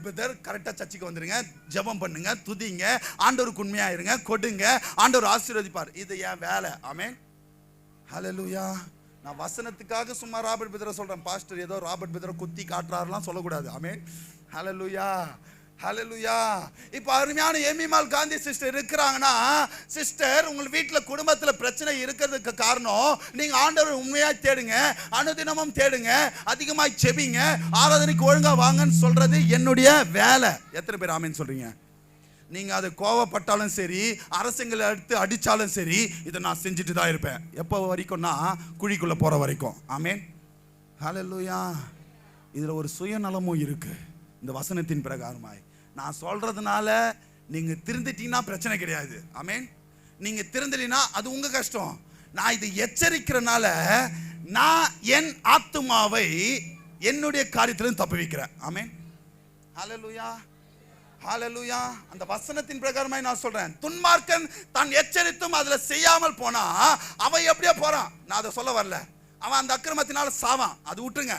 பிரதர் கரெக்டாக சர்ச்சுக்கு வந்துடுங்க, ஜெபம் பண்ணுங்க, துதிங்க, ஆண்டவருக்கு உண்மையா இருங்க, கொடுங்க, ஆண்டவர் ஆசீர்வதிப்பார். இது என் வேலை. ஆமென். ஹல்லேலூயா. நான் வசனத்துக்காக சும்மா ராபர்ட் பிரதரை சொல்றேன். பாஸ்டர் ஏதோ ராபர்ட் பிரதரை குத்தி காட்டுறாருலாம் சொல்லக்கூடாது. ஆமென். ஹல்லேலூயா, ஹல்லேலூயா. இப்போ அருமையான எமிமால் காந்தி சிஸ்டர் இருக்கிறாங்கன்னா, சிஸ்டர் உங்கள் வீட்டில் குடும்பத்தில் பிரச்சனை இருக்கிறதுக்கு காரணம் நீங்க ஆண்டவர் உண்மையா தேடுங்க, அனுதினமும் தேடுங்க, அதிகமாக செபிங்க, ஆராதனைக்கு ஒழுங்கா வாங்கன்னு சொல்றது என்னுடைய வேலை. எத்தனை பேர் ஆமென் சொல்றீங்க? நீங்க அது கோவப்பட்டாலும் சரி, அரசுங்களை எடுத்து அடிச்சாலும் சரி, இதை நான் செஞ்சுட்டு தான் இருப்பேன். எப்போ வரைக்கும்னா குழிக்குள்ள போற வரைக்கும். ஆமென். ஹல்லேலூயா. இதுல ஒரு சுயநலமும் இருக்கு. இந்த வசனத்தின் பிரகாரமாய் நான் சொல்றதுனால நீங்க திருந்திட்டீங்கன்னா பிரச்சனை கிடையாது. ஆமென். நீங்க திருந்தலினா அது உங்க கஷ்டம். நான் இது எச்சரிக்கிறனால நான் என் ஆத்துமாவை என்னுடைய காரியத்திலும் தப்பு வைக்கிறேன். ஆமென். ஹல்லேலூயா, ஹல்லேலூயா. அந்த வசனத்தின் பிரகாரமாய் நான் சொல்றேன், துன்மார்க்கன் தான் எச்சரித்தும் அதுல செய்யாமல் போனா அவன் எப்படியோ போறான். நான் அதை சொல்ல வரல. அவன் அந்த அக்கிரமத்தினால சாவான், அது விட்டுருங்க.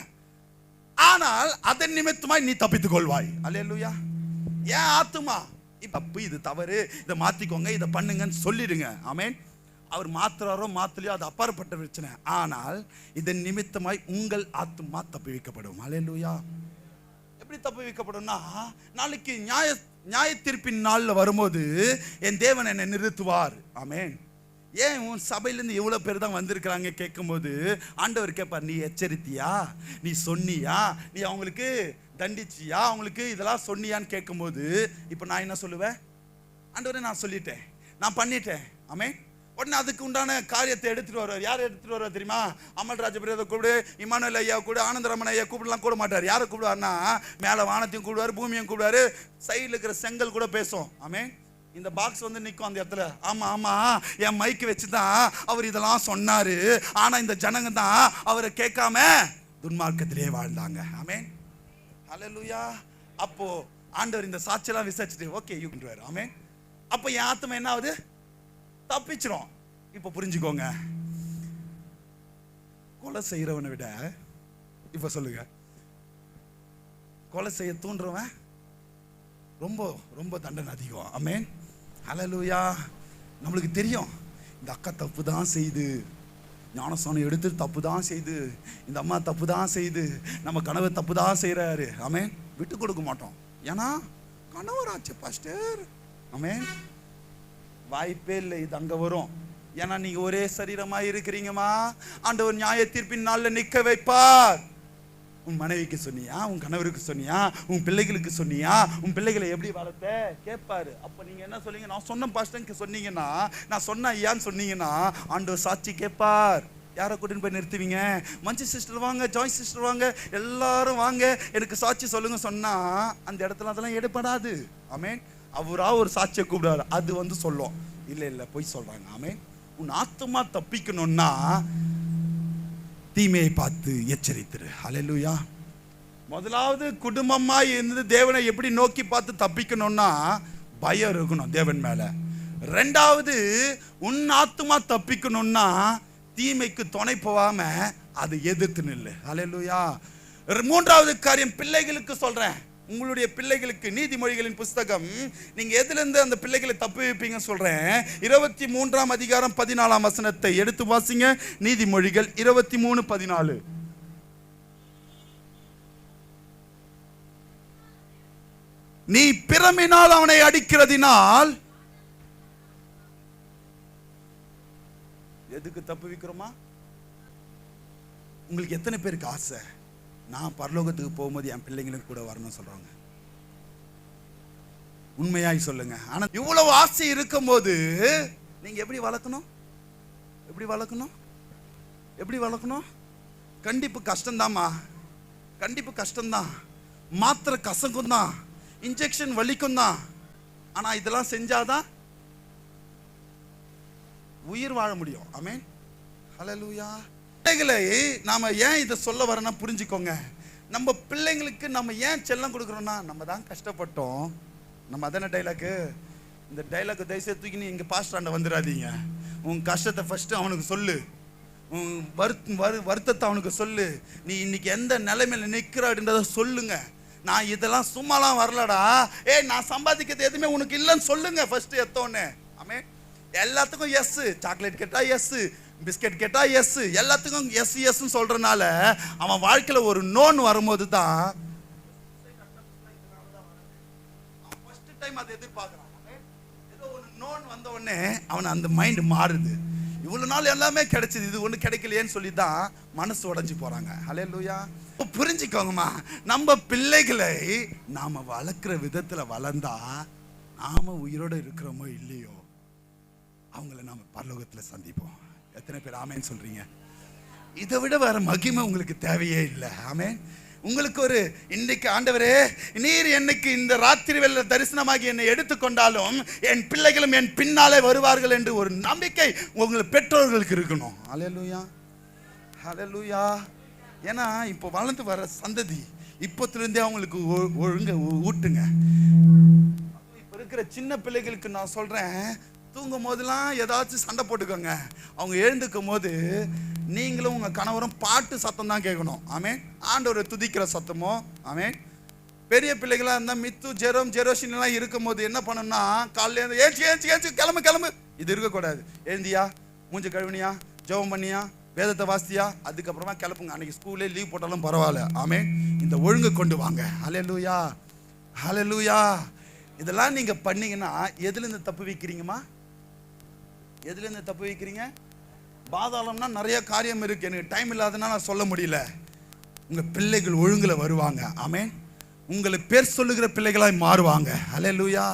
ஆனால் அதன் நிமித்தமாய் நீ தப்பித்துக் கொள்வாய். அல்லேலூயா. ஏன் ஆத்துமா தப்பு, இது தவறு, இதை மாத்திக்கோங்க, இதை பண்ணுங்கன்னு சொல்லிடுங்க. ஆமென். அவர் மாத்துறாரோ மாத்தலையோ அது அப்பாற்பட்ட பிரச்சனை. ஆனால் இதன் நிமித்தமாய் உங்கள் ஆத்துமா தப்பி வைக்கப்படும். அல்லேலூயா. எப்படி தப்பி வைக்கப்படும்னா, நாளைக்கு நியாய தீர்ப்பின் நாள்ல வரும்போது என் தேவன் என்னை நிறுத்துவார். ஆமென். ஏன் உன் சபையிலேருந்து எவ்வளோ பேர் தான் வந்திருக்கிறாங்க கேட்கும்போது ஆண்டவர் கேட்பார், நீ எச்சரித்தியா, நீ சொன்னியா, நீ அவங்களுக்கு தண்டிச்சியா, அவங்களுக்கு இதெல்லாம் சொன்னியான்னு கேட்கும்போது இப்போ நான் என்ன சொல்லுவேன்? ஆண்டவரே நான் சொல்லிட்டேன், நான் பண்ணிட்டேன். ஆமென். உடனே அதுக்கு உண்டான காரியத்தை எடுத்துட்டு வருவார். யார் எடுத்துட்டு வருவார் தெரியுமா? அமல்ராஜ பிரதரை கூப்பிடு, இமானுவேல் ஐயா கூட, ஆனந்தரமன் ஐயா கூப்பிடலாம் கூட மாட்டார். யாரை கூப்பிடுவார்னா, மேலே வானத்தையும் கூப்பிடுவார், பூமியும் கூப்பிடுவார், சைடில் இருக்கிற செங்கல் கூட பேசும். ஆமென். இந்த பாக்ஸ் வந்து நிற்கும் அந்த இடத்துல. ஆமா ஆமா, என் மைக்கு வச்சுதான் அவர் இதெல்லாம் சொன்னாரு, ஆனா இந்த ஜனங்க தான் அவரை கேட்காம துன்மார்க்கத்திலே வாழ்ந்தாங்க. ஆமென். ஹல்லேலூயா. அப்போ ஆண்டவர் இந்த சாட்சியெல்லாம் விசாரிச்சுட்டு ஓகே யூ பண்றாரு. ஆமென். அப்போ என் ஆத்மா என்ன ஆகுது? தப்பிச்சிரும். இப்போ புரிஞ்சுக்கோங்க, கொலை செய்யறவனை விட இப்ப சொல்லுங்க, கொலை செய்ய தூண்டுறவன் ரொம்ப ரொம்ப தண்டனை அதிகம். ஆமென். ஹல்லேலூயா. நம்மளுக்கு தெரியும் இந்த அக்கா தப்பு தான் செய்து, ஞானஸ்தானம் எடுத்து தப்பு தான் செய்து, இந்த அம்மா தப்பு தான் செய்து, நம்ம கணவர் தப்பு தான் செய்கிறாரு. ஆமென். விட்டு கொடுக்க மாட்டோம். ஏன்னா கணவராச்சு பாஸ்டர். ஆமென். வாய்ப்பே இல்லை, இது அங்கே வரும். ஏன்னா நீங்க ஒரே சரீரமாக இருக்கிறீங்கம்மா. ஆண்டவர் நியாய தீர்ப்பின் நாளில் நிற்க வைப்பார். உன் மனைவிக்கு சொன்னியா, உன் கணவருக்கு சொன்னியா, உன் பிள்ளைகளுக்கு சொன்னியா, உன் பிள்ளைகளை எப்படி வளர்த்த கேட்பாரு. அப்ப நீங்க என்ன சொல்லுங்க? நான் சொன்ன பாஸ்டர் சொன்னீங்கன்னா, நான் சொன்ன ஐயான்னு சொன்னீங்கன்னா ஆண்டவர் சாட்சி கேட்பார். யாரை கூட்டின்னு போய் நிறுத்துவீங்க? மஞ்சு சிஸ்டர் வாங்க, ஜாய் சிஸ்டர் வாங்க, எல்லாரும் வாங்க, எனக்கு சாட்சி சொல்லுங்க சொன்னா அந்த இடத்துல அதெல்லாம் எடுப்படாது. ஆமென். அவரா ஒரு சாட்சியை கூப்பிடுவார், அது வந்து சொல்லும். இல்ல இல்ல போய் சொல்றாங்க. ஆமென். உன் ஆத்துமா தப்பிக்கணும்னா தீமையை பார்த்து எச்சரித்திரு. ஹல்லேலூயா. முதலாவது குடும்பமாய் இருந்து தேவனை எப்படி நோக்கி பார்த்து தப்பிக்கணும்னா பயம் இருக்கணும் தேவன் மேல. ரெண்டாவது, உன் ஆத்துமா தப்பிக்கணும்னா தீமைக்கு துணை போகாம அதை எதிர்த்து நில்லு. ஹல்லேலூயா. மூன்றாவது காரியம், பிள்ளைகளுக்கு சொல்றேன், உங்களுடைய பிள்ளைகளுக்கு நீதிமொழிகளின் புஸ்தகம், நீங்க எதுல இருந்து அந்த பிள்ளைகளை தப்பு வைப்பீங்க சொல்றேன். 23ஆம் அதிகாரம் 14ஆம் வசனத்தை எடுத்து வாசிங்க. நீதிமொழிகள் 23:14. நீ பிரமினால் அவனை அடிக்கிறதினால் எதுக்கு தப்பு வைக்கிறோமா? உங்களுக்கு எத்தனை பேருக்கு ஆசை நான் பரலோகத்துக்கு போகும்போது என் பிள்ளைங்களுக்கு கூட வரணும்னு சொல்றாங்க? உண்மையாய் சொல்லுங்க. ஆனா இவ்வளவு ஆசை இருக்கும்போது நீங்க எப்படி வளர்க்கணும்? எப்படி வளர்க்கணும்? எப்படி வளர்க்கணும்? கண்டிப்பு கஷ்டம்தாம்மா, கண்டிப்பு கஷ்டம்தான், மாத்திரை கசக்கும் தான், இன்ஜெக்ஷன் வலிக்கும் தான். ஆனா இதெல்லாம் செஞ்சாதான் உயிர் வாழ முடியும். ஆமென். ஹல்லேலூயா. பிள்ளைகளை நாம ஏன் இதை சொல்ல வரேன்னா புரிஞ்சுக்கோங்க. நம்ம பிள்ளைங்களுக்கு நம்ம ஏன் செல்லம் கொடுக்குறோம்னா நம்ம தான் கஷ்டப்பட்டோம். நம்ம அதான டைலாக்கு. இந்த டைலாக் தயவுசெய்து தூக்கி நீ இங்கே பாஸ்டாண்ட வந்துடாதீங்க. உன் கஷ்டத்தை ஃபர்ஸ்ட் அவனுக்கு சொல்லு, உன் வருத்தத்தை அவனுக்கு சொல்லு. நீ இன்னைக்கு எந்த நிலைமையில நிற்கிற அப்படின்றத சொல்லுங்க. நான் இதெல்லாம் சும்மாலாம் வரலடா, நான் சம்பாதிக்கிறது எதுவுமே உனக்கு இல்லைன்னு சொல்லுங்க ஃபர்ஸ்ட் எத்தோன்னு. ஆமென். எல்லாத்துக்கும் எஸ், சாக்லேட் கேட்டா எஸ், பிஸ்கெட் கேட்டா எஸ், எல்லாத்துக்கும் எஸ் எஸ் சொல்றதுனால அவன் வாழ்க்கையில ஒரு நோன் வரும்போது தான் ஃபர்ஸ்ட் டைம் அதை எதிர்பார்க்கறான். ஏதோ ஒரு நோன் வந்த உடனே அவன் அந்த மைண்ட் மாறுது. இவ்வளவு நாள் எல்லாமே கிடைச்சது, இது ஒண்ணு கிடைக்கலையேன்னு சொல்லி தான் மனசு உடைஞ்சு போறாங்க. ஹல்லேலூயா. புரிஞ்சுக்கோங்கம்மா, நம்ம பிள்ளைகளை நாம வளர்க்குற விதத்துல வளர்ந்தா நாம உயிரோட இருக்கிறோமோ இல்லையோ அவங்கள நாம பரலோகத்துல சந்திப்போம். எத்தனை பேர் ஆமேன்னு சொல்றீங்க? இதை விட வேற மகிமை உங்களுக்கு தேவையே இல்லை. ஆமென். உங்களுக்கு ஒரு இன்றைக்கு ஆண்டவரே நீர் என்னைக்கு இந்த ராத்திரி வேளை தரிசனமாகி என்னை எடுத்துக்கொண்டாலும் என் பிள்ளைகளும் என் பின்னாலே வருவார்கள் என்று ஒரு நம்பிக்கை உங்கள் பெற்றோர்களுக்கு இருக்கணும். ஹல்லேலூயா, ஹல்லேலூயா. ஏன்னா இப்போ வளர்ந்து வர சந்ததி இப்போத்திலிருந்தே அவங்களுக்கு ஒழுங்க ஊட்டுங்க. இப்போ இருக்கிற சின்ன பிள்ளைகளுக்கு நான் சொல்றேன், தூங்கும் போதெல்லாம் ஏதாச்சும் சண்டை போட்டுக்கோங்க. அவங்க எழுந்துக்கும் போது நீங்களும் உங்க கணவரும் பாட்டு சத்தம் தான் கேட்கணும். ஆமென். ஆண்டவரை துதிக்கிற சத்தமோ. ஆமென். பெரிய பிள்ளைகளா இருந்தா மித்து ஜெரோஷின் எல்லாம் இருக்கும் போது என்ன பண்ணணும்னா, காலையில ஏச்சி ஏச்சி ஏச்சி கிளம்பு கிளம்பு இது இருக்கக்கூடாது. எழுந்தியா, மூஞ்சி கழுவினியா, ஜெபம் பண்ணியா, வேதத்தை வாசியா, அதுக்கப்புறமா கிளப்புங்க. அன்னைக்கு ஸ்கூல்லே லீவ் போட்டாலும் பரவாயில்ல. ஆமென். இந்த ஒழுங்கு கொண்டு வாங்க. ஹல்லேலூயா, ஹல்லேலூயா. இதெல்லாம் நீங்க பண்ணீங்கன்னா எதுல இருந்து தப்பு வைக்கிறீங்கம்மா? எதுல இருந்து தப்பு வைக்கிறீங்க? பாதாளம்னா நிறைய காரியம் இருக்கு, எனக்கு டைம் இல்லாதனால நான் சொல்ல முடியல. உங்க பிள்ளைகள் ஒழுங்குல வருவாங்க. ஆமென். உங்களை பேர் சொல்லுகிற பிள்ளைகளாய் மாறுவாங்க. ஹல்லேலூயா.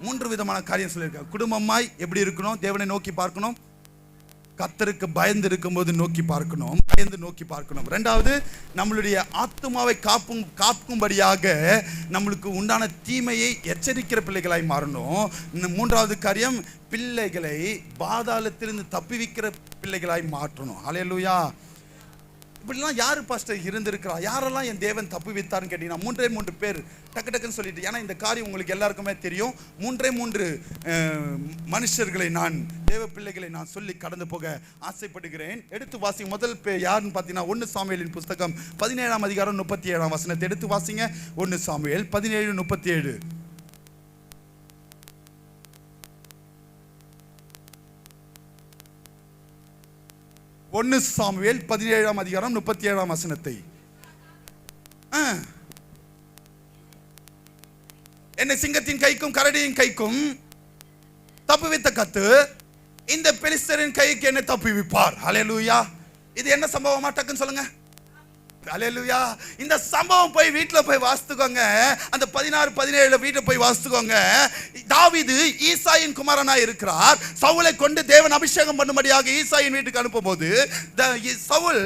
3 விதமான காரியம் சொல்லியிருக்காங்க. குடும்பமாய் எப்படி இருக்கணும்? தேவனை நோக்கி பார்க்கணும். கர்த்தருக்கு பயந்து இருக்கும்போது நோக்கி பார்க்கணும், பயந்து நோக்கி பார்க்கணும். ரெண்டாவது, நம்மளுடைய ஆத்துமாவை காக்கும்படியாக நம்மளுக்கு உண்டான தீமையை எச்சரிக்கிற பிள்ளைகளாய் மாறணும். மூன்றாவது காரியம், பிள்ளைகளை பாதாளத்திலிருந்து தப்புவிக்கிற பிள்ளைகளாய் மாற்றணும். ஹல்லேலூயா. இப்படிலாம் யாரு பாஸ்டர் இருந்திருக்கிறா? யாரெல்லாம் என் தேவன் தப்பு வைத்தார்னு கேட்டீங்கன்னா 3 பேர் டக்கு டக்குன்னு சொல்லிட்டு, ஏன்னா இந்த காரியம் உங்களுக்கு எல்லாருக்குமே தெரியும். 3 மனுஷர்களை நான், தேவ பிள்ளைகளை நான் சொல்லி கடந்து போக ஆசைப்படுகிறேன். எடுத்து வாசிங்க. முதல் யாருன்னு பார்த்தீங்கன்னா 1 சாமுவேலின் புஸ்தகம் 17ஆம் அதிகாரம் 37ஆம் வசனத்தை எடுத்து வாசிங்க. 1 சாமுவேல் 17:37. 1 சாமுவேல் 17ஆம் அதிகாரம் 37ஆம் வசனத்தை. என்னை சிங்கத்தின் கைக்கும் கரடியின் கைக்கும் தப்புவித்த கர்த்தர் இந்த பெலிஸ்தரின் கைக்கு என்ன தப்புவிப்பார். ஹல்லேலூயா. இது என்ன சம்பவமா? டக்குன்னு சொல்லுங்க. ஹல்லேலூயா. இந்த சம்பவம் போய் வீட்டில் போய் வாசித்துக்கோங்க. அந்த 16-17 வீட்டை போய் வாசித்துக்கோங்க. தாவீது ஈசாயின் குமாரனா இருக்கிறார். சவுலை கொண்டு தேவன் அபிஷேகம் பண்ணும்படியாக ஈசாயின் வீட்டுக்கு அனுப்பும் போது சவுல்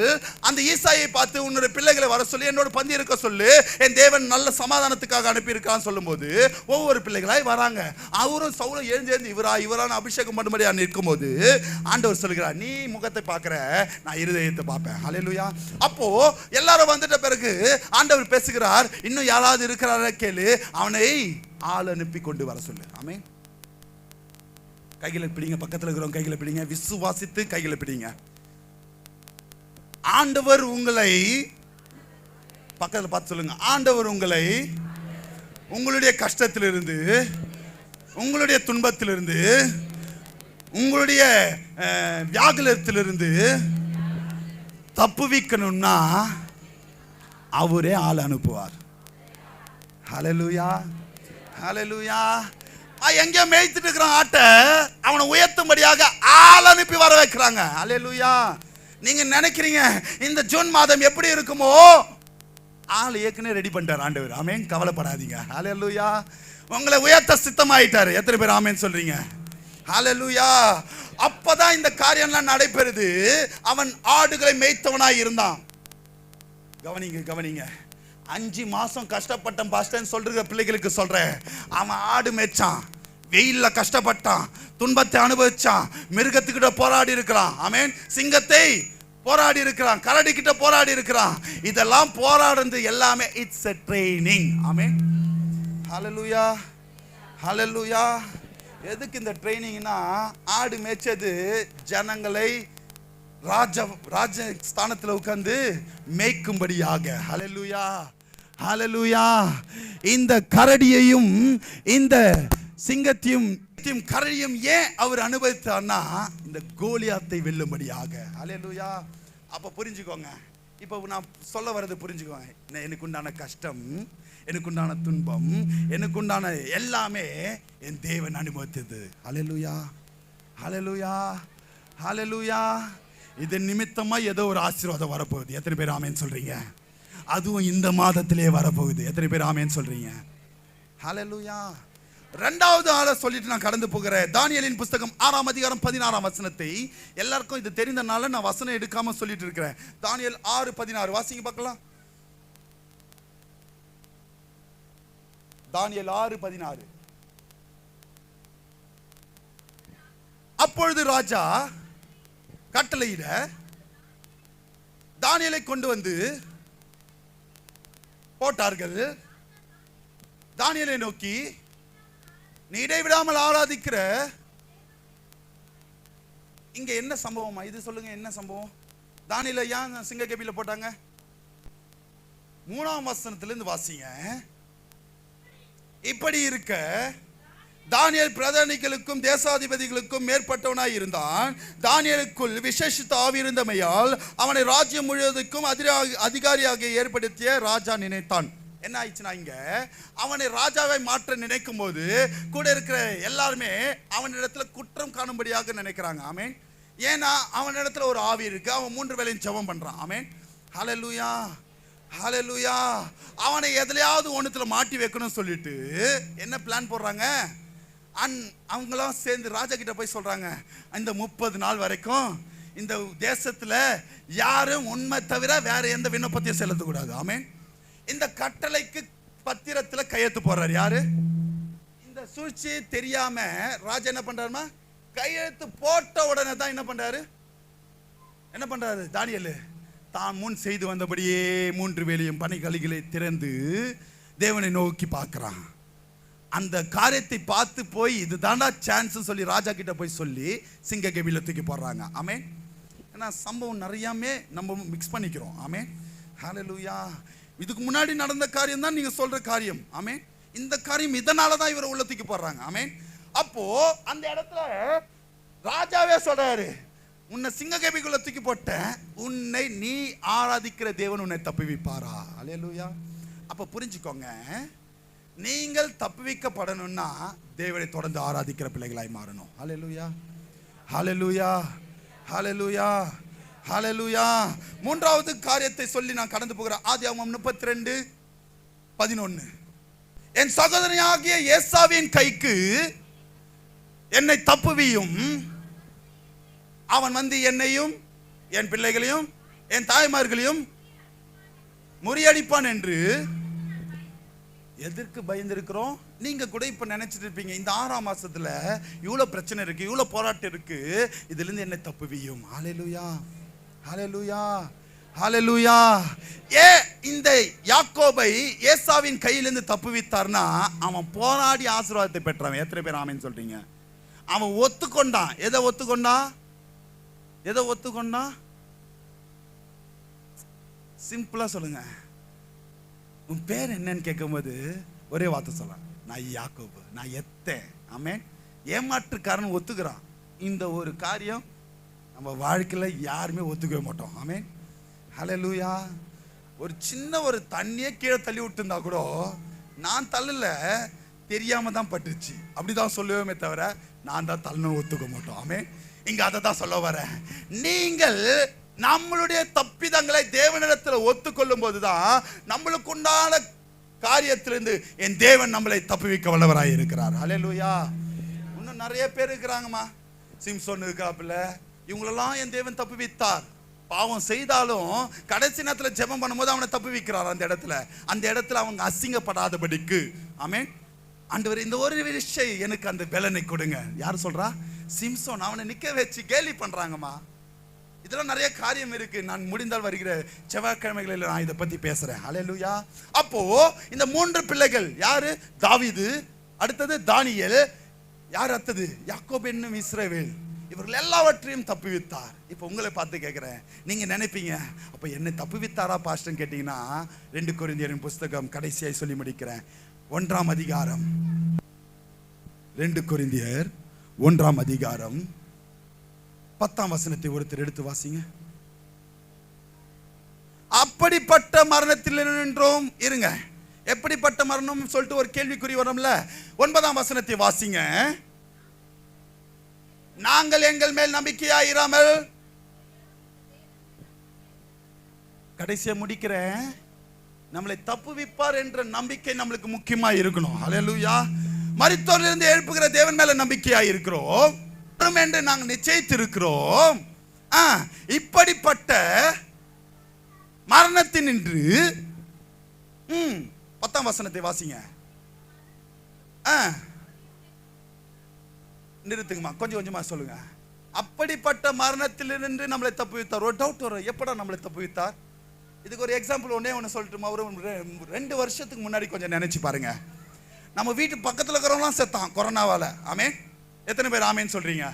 அந்த ஈசாயை பார்த்து, உன்னுடைய பிள்ளைகளை வர சொல்லி என்னோட பந்தி இருக்க சொல்லு, என் தேவன் நல்ல சமாதானத்துக்காக அனுப்பி இருக்கான்னு சொல்லும் போது ஒவ்வொரு பிள்ளைகளாய் வராங்க. அவரும் சவுலும் எழுந்து இவரான அபிஷேகம் பண்ணும்படியா நிற்கும் போது ஆண்டவர் சொல்கிறார், நீ முகத்தை பார்க்கிற, நான் இருதயத்தை பார்ப்பேன். ஹல்லேலூயா. அப்போ எல்லாரும் வந்துட்ட பிறகு ஆண்டவர் பேசுகிறார், இன்னும் யாராவது இருக்கிறார கேளு, அவனை ஆள் அனுப்பி கொண்டு வர சொல்லு. ஆமென். கைகளை பிடிங்க, பக்கத்தில் இருக்கிறவங்க கைகளை பிடிங்க, விசுவாசித்து கைகளை பிடிங்க. ஆண்டவர் உங்களை, பக்கத்தில் பார்த்து சொல்லுங்க, ஆண்டவர் உங்களை உங்களுடைய கஷ்டத்திலிருந்து, உங்களுடைய துன்பத்திலிருந்து, உங்களுடைய வியாகுலத்திலிருந்து தப்புவிக்கணும்னா அவரே ஆள் அனுப்புவார். ஹல்லேலூயா, ஹல்லேலூயா. எங்க மேய்த்துட்டு இருக்கிற ஆட்டை அவனை உயர்த்தும்படியாக ஆள் அனுப்பி வர வைக்கிறாங்க. ஹல்லேலூயா. நீங்க நினைக்கிறீங்க இந்த ஜூன் மாதம் எப்படி இருக்குமோ, ஆள் ஏற்கனவே ரெடி பண்ணிட்டார் ஆண்டவர். ஆமென். கவலைப்படாதீங்க. ஹல்லேலூயா. உங்களை உயர்த்த சித்தமாயிட்டாரு. எத்தனை பேர் ஆமென் சொல்றீங்க? ஹல்லேலூயா. அப்பதான் இந்த காரியம்லாம் நடைபெறுது. அவன் ஆடுகளை மேய்த்தவனாய் இருந்தான். கவனிங்க. 5 மாசம் கஷ்டப்பட்டான் பாஸ்டர் சொல்ற பிள்ளைகளுக்கு சொல்றேன். அவன் ஆடு மேய்ச்சான், வெயில்ல கஷ்டப்பட்டான், துன்பத்தை அனுபவிச்சான், மிருகத்துக்கிட்ட போராடி இருக்கிறான். ஆமென். சிங்கத்தை போராடி இருக்கிறான், கரடி கிட்ட போராடி இருக்கிறான். இதெல்லாம் போராடுறது எல்லாமே இட்ஸ் a ட்ரைனிங். ஆமென். ஹல்லேலூயா, ஹல்லேலூயா. எதுக்கு இந்த ட்ரைனிங்னா, ஆடு மேய்ச்சது ஜனங்களை ராஜ ஸ்தானத்தில் உட்கார்ந்து மேய்க்கும்படியாக. ஹல்லேலூயா, ஹல்லேலூயா. இந்த கரடியையும் இந்த சிங்கத்தையும் கரடியும் ஏன் அவர் அனுபவித்தார்னா, இந்த கோலியாத்தை வெல்லும்படியாக. ஹல்லேலூயா. அப்ப புரிஞ்சுக்கோங்க, இப்போ நான் சொல்ல வர்றது புரிஞ்சுக்கோங்க. எனக்கு உண்டான கஷ்டம், எனக்கு உண்டான துன்பம், எனக்கு உண்டான எல்லாமே என் தேவன் அனுபவித்தது. ஹல்லேலூயா, ஹல்லேலூயா, ஹல்லேலூயா. இது நிமித்தமா ஏதோ ஒரு ஆசீர்வாதம் வரப்போகுது. எத்தனை பேர் ஆமென் சொல்றீங்க? அதுவும் இந்த மாதத்திலே வரப்போகுது. எத்தனை பேர் ஆமென் சொல்றீங்க? ஹல்லேலூயா. இரண்டாவது ஆளை சொல்லிட்டு நான் கடந்து போகிறேன். தானியேலின் புஸ்தகம் 6ஆம் அதிகாரம் 16ஆம் வசனத்தை எல்லாருக்கும் இது தெரிந்தனால நான் வசனம் எடுக்காம சொல்லிட்டு இருக்கிறேன். தானியேல் 6:16 வாசிங்க பார்க்கலாம். தானியேல் 6:16. அப்பொழுது ராஜா கட்டளையிட தானியேலை கொண்டு வந்து போட்டார்கள். தானியேலை நோக்கி, நீ இடைவிடாமல் ஆராதிக்கிற, இங்க என்ன சம்பவமா இது சொல்லுங்க, என்ன சம்பவம்? தானியேலை ஏன் சிங்க கபில போட்டாங்க? 3ஆம் வசனத்திலிருந்து வாசிங்க. இப்படி இருக்க தானியேல் பிரதானிகளுக்கும் தேசாதிபதிகளுக்கும் மேற்பட்டவனாய் இருந்தான். தானியேலுக்குள் விசேஷித்த ஆவி இருந்தமையால் அவனை ராஜ்யம் முழுவதுக்கும் அதிகாரியாக ஏற்படுத்திய ராஜா நினைத்தான். என்ன ஆயிடுச்சுன்னா, இங்க அவனை ராஜாவை மாற்ற நினைக்கும் போது கூட இருக்கிற எல்லாருமே அவனிடத்துல குற்றம் காணும்படியாக நினைக்கிறாங்க. ஆமென். ஏன்னா அவனிடத்துல ஒரு ஆவி இருக்கு, அவன் 3 வேளையும் ஜெபம் பண்றான். ஆமென். ஹல்லேலூயா, ஹல்லேலூயா. அவனை எதுலயாவது ஒண்ணுத்துல மாட்டி வைக்கணும்னு சொல்லிட்டு என்ன பிளான் போடுறாங்க? அவங்களாம் சேர்ந்து ராஜா கிட்ட போய் சொல்றாங்க, இந்த 30 நாள் வரைக்கும் இந்த தேசத்துல யாரும் உண்மை தவிர வேற எந்த விண்ணப்பத்தையும் செலுத்தக்கூடாது. ஆமென். இந்த கட்டளைக்கு பத்திரத்துல கையெழுத்து போடுறாரு யாரு? இந்த சூழ்ச்சி தெரியாம ராஜா என்ன பண்றாருமா, கையெழுத்து போட்ட உடனே தான் என்ன பண்றாரு தானியேல், தான் முன் செய்து வந்தபடியே 3 வேளையும் பனிக்கலிகளை திறந்து தேவனை நோக்கி பார்க்கிறான். அந்த காரியத்தை பார்த்து போய் இது தாண்டா சான்ஸ் சொல்லி ராஜா கிட்ட போய் சொல்லி சிங்க கபில தூக்கி போடுறாங்க. ஆமென். ஏன்னா சம்பவம் நிறையாமே நம்ம மிக்ஸ் பண்ணிக்கிறோம். ஆமென். ஹல்லேலூயா. இதுக்கு முன்னாடி நடந்த காரியம் தான் நீங்க சொல்ற காரியம். ஆமென். இந்த காரியம் இதனால தான் இவரை உள்ள தூக்கி போடுறாங்க. ஆமென். அப்போ அந்த இடத்துல ராஜாவே சொல்றாரு, உன்னை சிங்க கபிக்குள்ள தூக்கி போட்டேன், உன்னை நீ ஆராதிக்கிற தேவன் உன்னை தப்புவிப்பாரா? ஹல்லேலூயா. அப்ப புரிஞ்சுக்கோங்க, நீங்கள் தப்புவிக்கப்படணும்னா தேவனை தொடர்ந்து ஆராதிக்கிற பிள்ளைகளாய் மாறணும். ஹல்லேலூயா, ஹல்லேலூயா, ஹல்லேலூயா, ஹல்லேலூயா. 3வது காரியத்தை சொல்லி நான் கடந்து போகிறேன். ஆதியாகமம் 32:11. என் சகோதரனாகிய ஏசாவின் கைக்கு என்னை தப்புவியும், அவன் வந்து என்னையும் என் பிள்ளைகளையும் என் தாய்மார்களையும் முறியடிப்பான் என்று எதற்கு பயந்திருக்கிறோம்? நீங்க கூட இப்ப நினைச்சிட்டு இருப்பீங்க, இந்த 6ஆம் மாசத்துல இவ்வளவு பிரச்சனை இருக்கு, இவ்வளவு போராட்டம் இருக்கு, இதுல இருந்து என்ன தப்புவியும். ஹல்லேலூயா, ஹல்லேலூயா, ஹல்லேலூயா. இந்த யாக்கோபை ஏசாவின் கையிலிருந்து தப்புவித்தார்னா அவன் போராடி ஆசீர்வாதத்தை பெற்றவன். எத்தனை பேர் ஆமென் சொல்றீங்க? அவன் ஒத்துக்கொண்டான். எதை ஒத்துக்கொண்டான்? எதை ஒத்துக்கொண்டான்? சிம்பிளா சொல்லுங்க. உன் பேர் என்னன்னு கேட்கும்போது ஒரே வார்த்தை சொல்லலாம், நான் யாக்கோபு, நான் எத்தேன். ஆமென். ஏமாற்றுக்காரன் ஒத்துக்கிறான். இந்த ஒரு காரியம் நம்ம வாழ்க்கையில யாருமே ஒத்துக்கவே மாட்டோம். ஆமென். ஹல்லேலூயா. ஒரு சின்ன ஒரு தண்ணியே கீழே தள்ளி விட்டுருந்தா கூட நான் தள்ளல, தெரியாம தான் பட்டுச்சு அப்படிதான் சொல்லுவோமே தவிர நான் தான் தள்ளணும் ஒத்துக்க மாட்டோம். ஆமென். இங்க அதை தான் சொல்ல வரேன். நீங்கள் நம்மளுடைய தப்பிதங்களை தேவனிடத்தில் ஒத்துக்கொள்ளும் போதுதான் நம்மளுக்கு உண்டான காரியத்திலிருந்து என் தேவன் நம்மளை தப்புவிக்க வல்லவராய் இருக்கிறார். ஹல்லேலூயா. இன்னும் நிறைய பேர் இருக்கிறாங்கம்மா, சிம்சோன் இருக்காப்புல, இவங்களெல்லாம் என் தேவன் தப்புவித்தார். பாவம் செய்தாலும் கடைசி நேரத்தில் ஜெபம் பண்ணும்போது அவனை தப்புவிக்கிறார். அந்த இடத்துல அவங்க அசிங்கப்படாதபடிக்கு. ஆமென். ஆண்டவர் இந்த ஒரு விஷயம் எனக்கு அந்த பலனை கொடுங்க. யார் சொல்றா? சிம்சோன். அவனை நிக்க வச்சு கேலி பண்றாங்கம்மா. இதெல்லாம் நிறைய காரியம் இருக்கு. நான் முடிந்தால் வருகிற செவ்வாய்க்கிழமைகளில் நான் இதை பத்தி பேசுறேன். ஹல்லேலூயா. அப்போ இந்த 3 பிள்ளைகள் யாரு? தாவீது, அடுத்தது தானியேல், யார் அடுத்தது? யாக்கோபு என்னும் இஸ்ரவேல். இவர்கள் எல்லாவற்றையும் தப்புவித்தார். இப்போ உங்களை பார்த்து கேட்கிறேன், நீங்க நினைப்பீங்க அப்ப என்னை தப்புவித்தாரா பாஸ்டர்னு கேட்டீங்கன்னா 2 கொரிந்தியரின் புஸ்தகம் கடைசியாய் சொல்லி முடிக்கிறேன். 1ஆம் அதிகாரம், 2 கொரிந்தியர் 1ஆம் அதிகாரம் 10ஆம் வசனத்தை ஒருத்தர் எடுத்து வாசிங்க. அப்படிப்பட்ட மரணத்தில் நின்றோம். இருங்க, எப்படிப்பட்ட மரணம் சொல்லிட்டு ஒரு கேள்விக்குறி வரும்ல. 9ஆம் வசனத்தை வாசிங்க. நாங்கள் எங்கள் மேல் நம்பிக்கையாயிராமல், கடைசியா முடிக்கிறேன், நம்மளை தப்புவிப்பார் என்ற நம்பிக்கை நம்மளுக்கு முக்கியமா இருக்கணும். ஹல்லேலூயா. மரித்தோரிலிருந்து எழுப்புகிற தேவன் மேல நம்பிக்கையாய் இருக்கிறோம் என்று நாங்கள் நிச்சயித்திருக்கிறோம். இப்படிப்பட்ட மரணத்தினின்று 10ஆம் வசனத்தை வாசிங்க. நிறுத்துங்கம்மா, கொஞ்சம் கொஞ்சமா சொல்லுங்க. அப்படிப்பட்ட மரணத்திலிருந்து நம்மளை தப்புவித்தார். ஒரு டவுட் வரும், எப்படா நம்மளை தப்புவித்தார்? இதுக்கு ஒரு எக்ஸாம்பிள் ஒன்று சொல்லட்டுமா? ஒரு 2 வருஷத்துக்கு முன்னாடி கொஞ்சம் நினைச்சு பாருங்க. நம்ம வீட்டு பக்கத்தில் இருக்கிறவங்களாம் செத்தான் கொரோனாவால. ஆமேன். எத்தனை பேர் ஆமேன்னு சொல்றீங்க?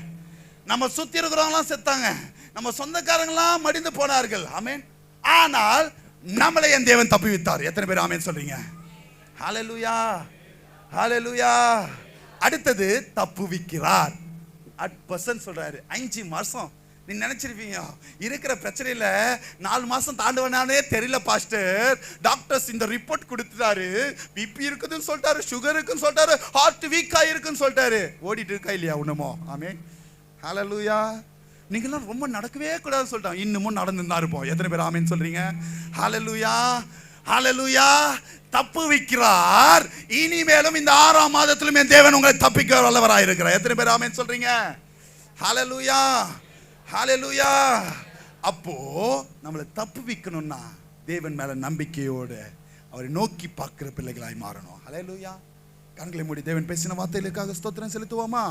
நம்ம சுத்தி இருக்கிறவங்களாம் செத்தாங்க, நம்ம சொந்தக்காரங்களாம் மடிந்து போனார்கள். ஆமேன். ஆனால் நம்மளை என் தேவன் தப்புவித்தார். எத்தனை பேர் ஆமேன்னு சொல்றீங்க? ஹல்லேலூயா, ஹல்லேலூயா. அடுத்தது தப்புவிக்கிறார். பர்சன் சொல்றாரு 5 மாசம். நீ நினைச்சிருப்பீங்க இருக்கிற பிரச்சனையில 4 மாசம் தாண்டுவனானே தெரியல பாஸ்டர். டாக்டர்ஸ் இந்த ரிப்போர்ட் கொடுத்துட்டாரு, பிபி இருக்குதுன்னு சொல்லிட்டாரு, சுகர் இருக்குன்னு சொல்லிட்டாரு, ஹார்ட் வீக்கா இருக்குன்னு சொல்லிட்டாரு. ஓடிட்டு இருக்கா இல்லையா உன்னமோ? ஆமென். ஹல்லேலூயா. நீங்களாம் ரொம்ப நடக்கவே கூடாதுன்னு சொல்லிட்டாங்க, இன்னமும் நடந்துதான் இருப்போம். எத்தனை பேர் ஆமென் சொல்றீங்க? ஹல்லேலூயா, ஹல்லேலூயா. தப்புவிக்கிறார். இனிமேலும் இந்த 6ஆம் மாதத்திலும் என் தேவன் உங்களை தப்பிக்க வல்லவராய் இருக்கிறார். எத்தனை பேர் ஆமென் சொல்றீங்க? ஹல்லேலூயா, ஹல்லேலூயா. அப்போ நம்மளை தப்புவிக்கணும்னா தேவன் மேல நம்பிக்கையோடு அவரை நோக்கி பார்க்கிற பிள்ளைகளாய் மாறணும். ஹல்லேலூயா. கண்களை மூடி தேவன் பேசின வார்த்தைகளுக்காக ஸ்தோத்திரம் செலுத்துவோமா?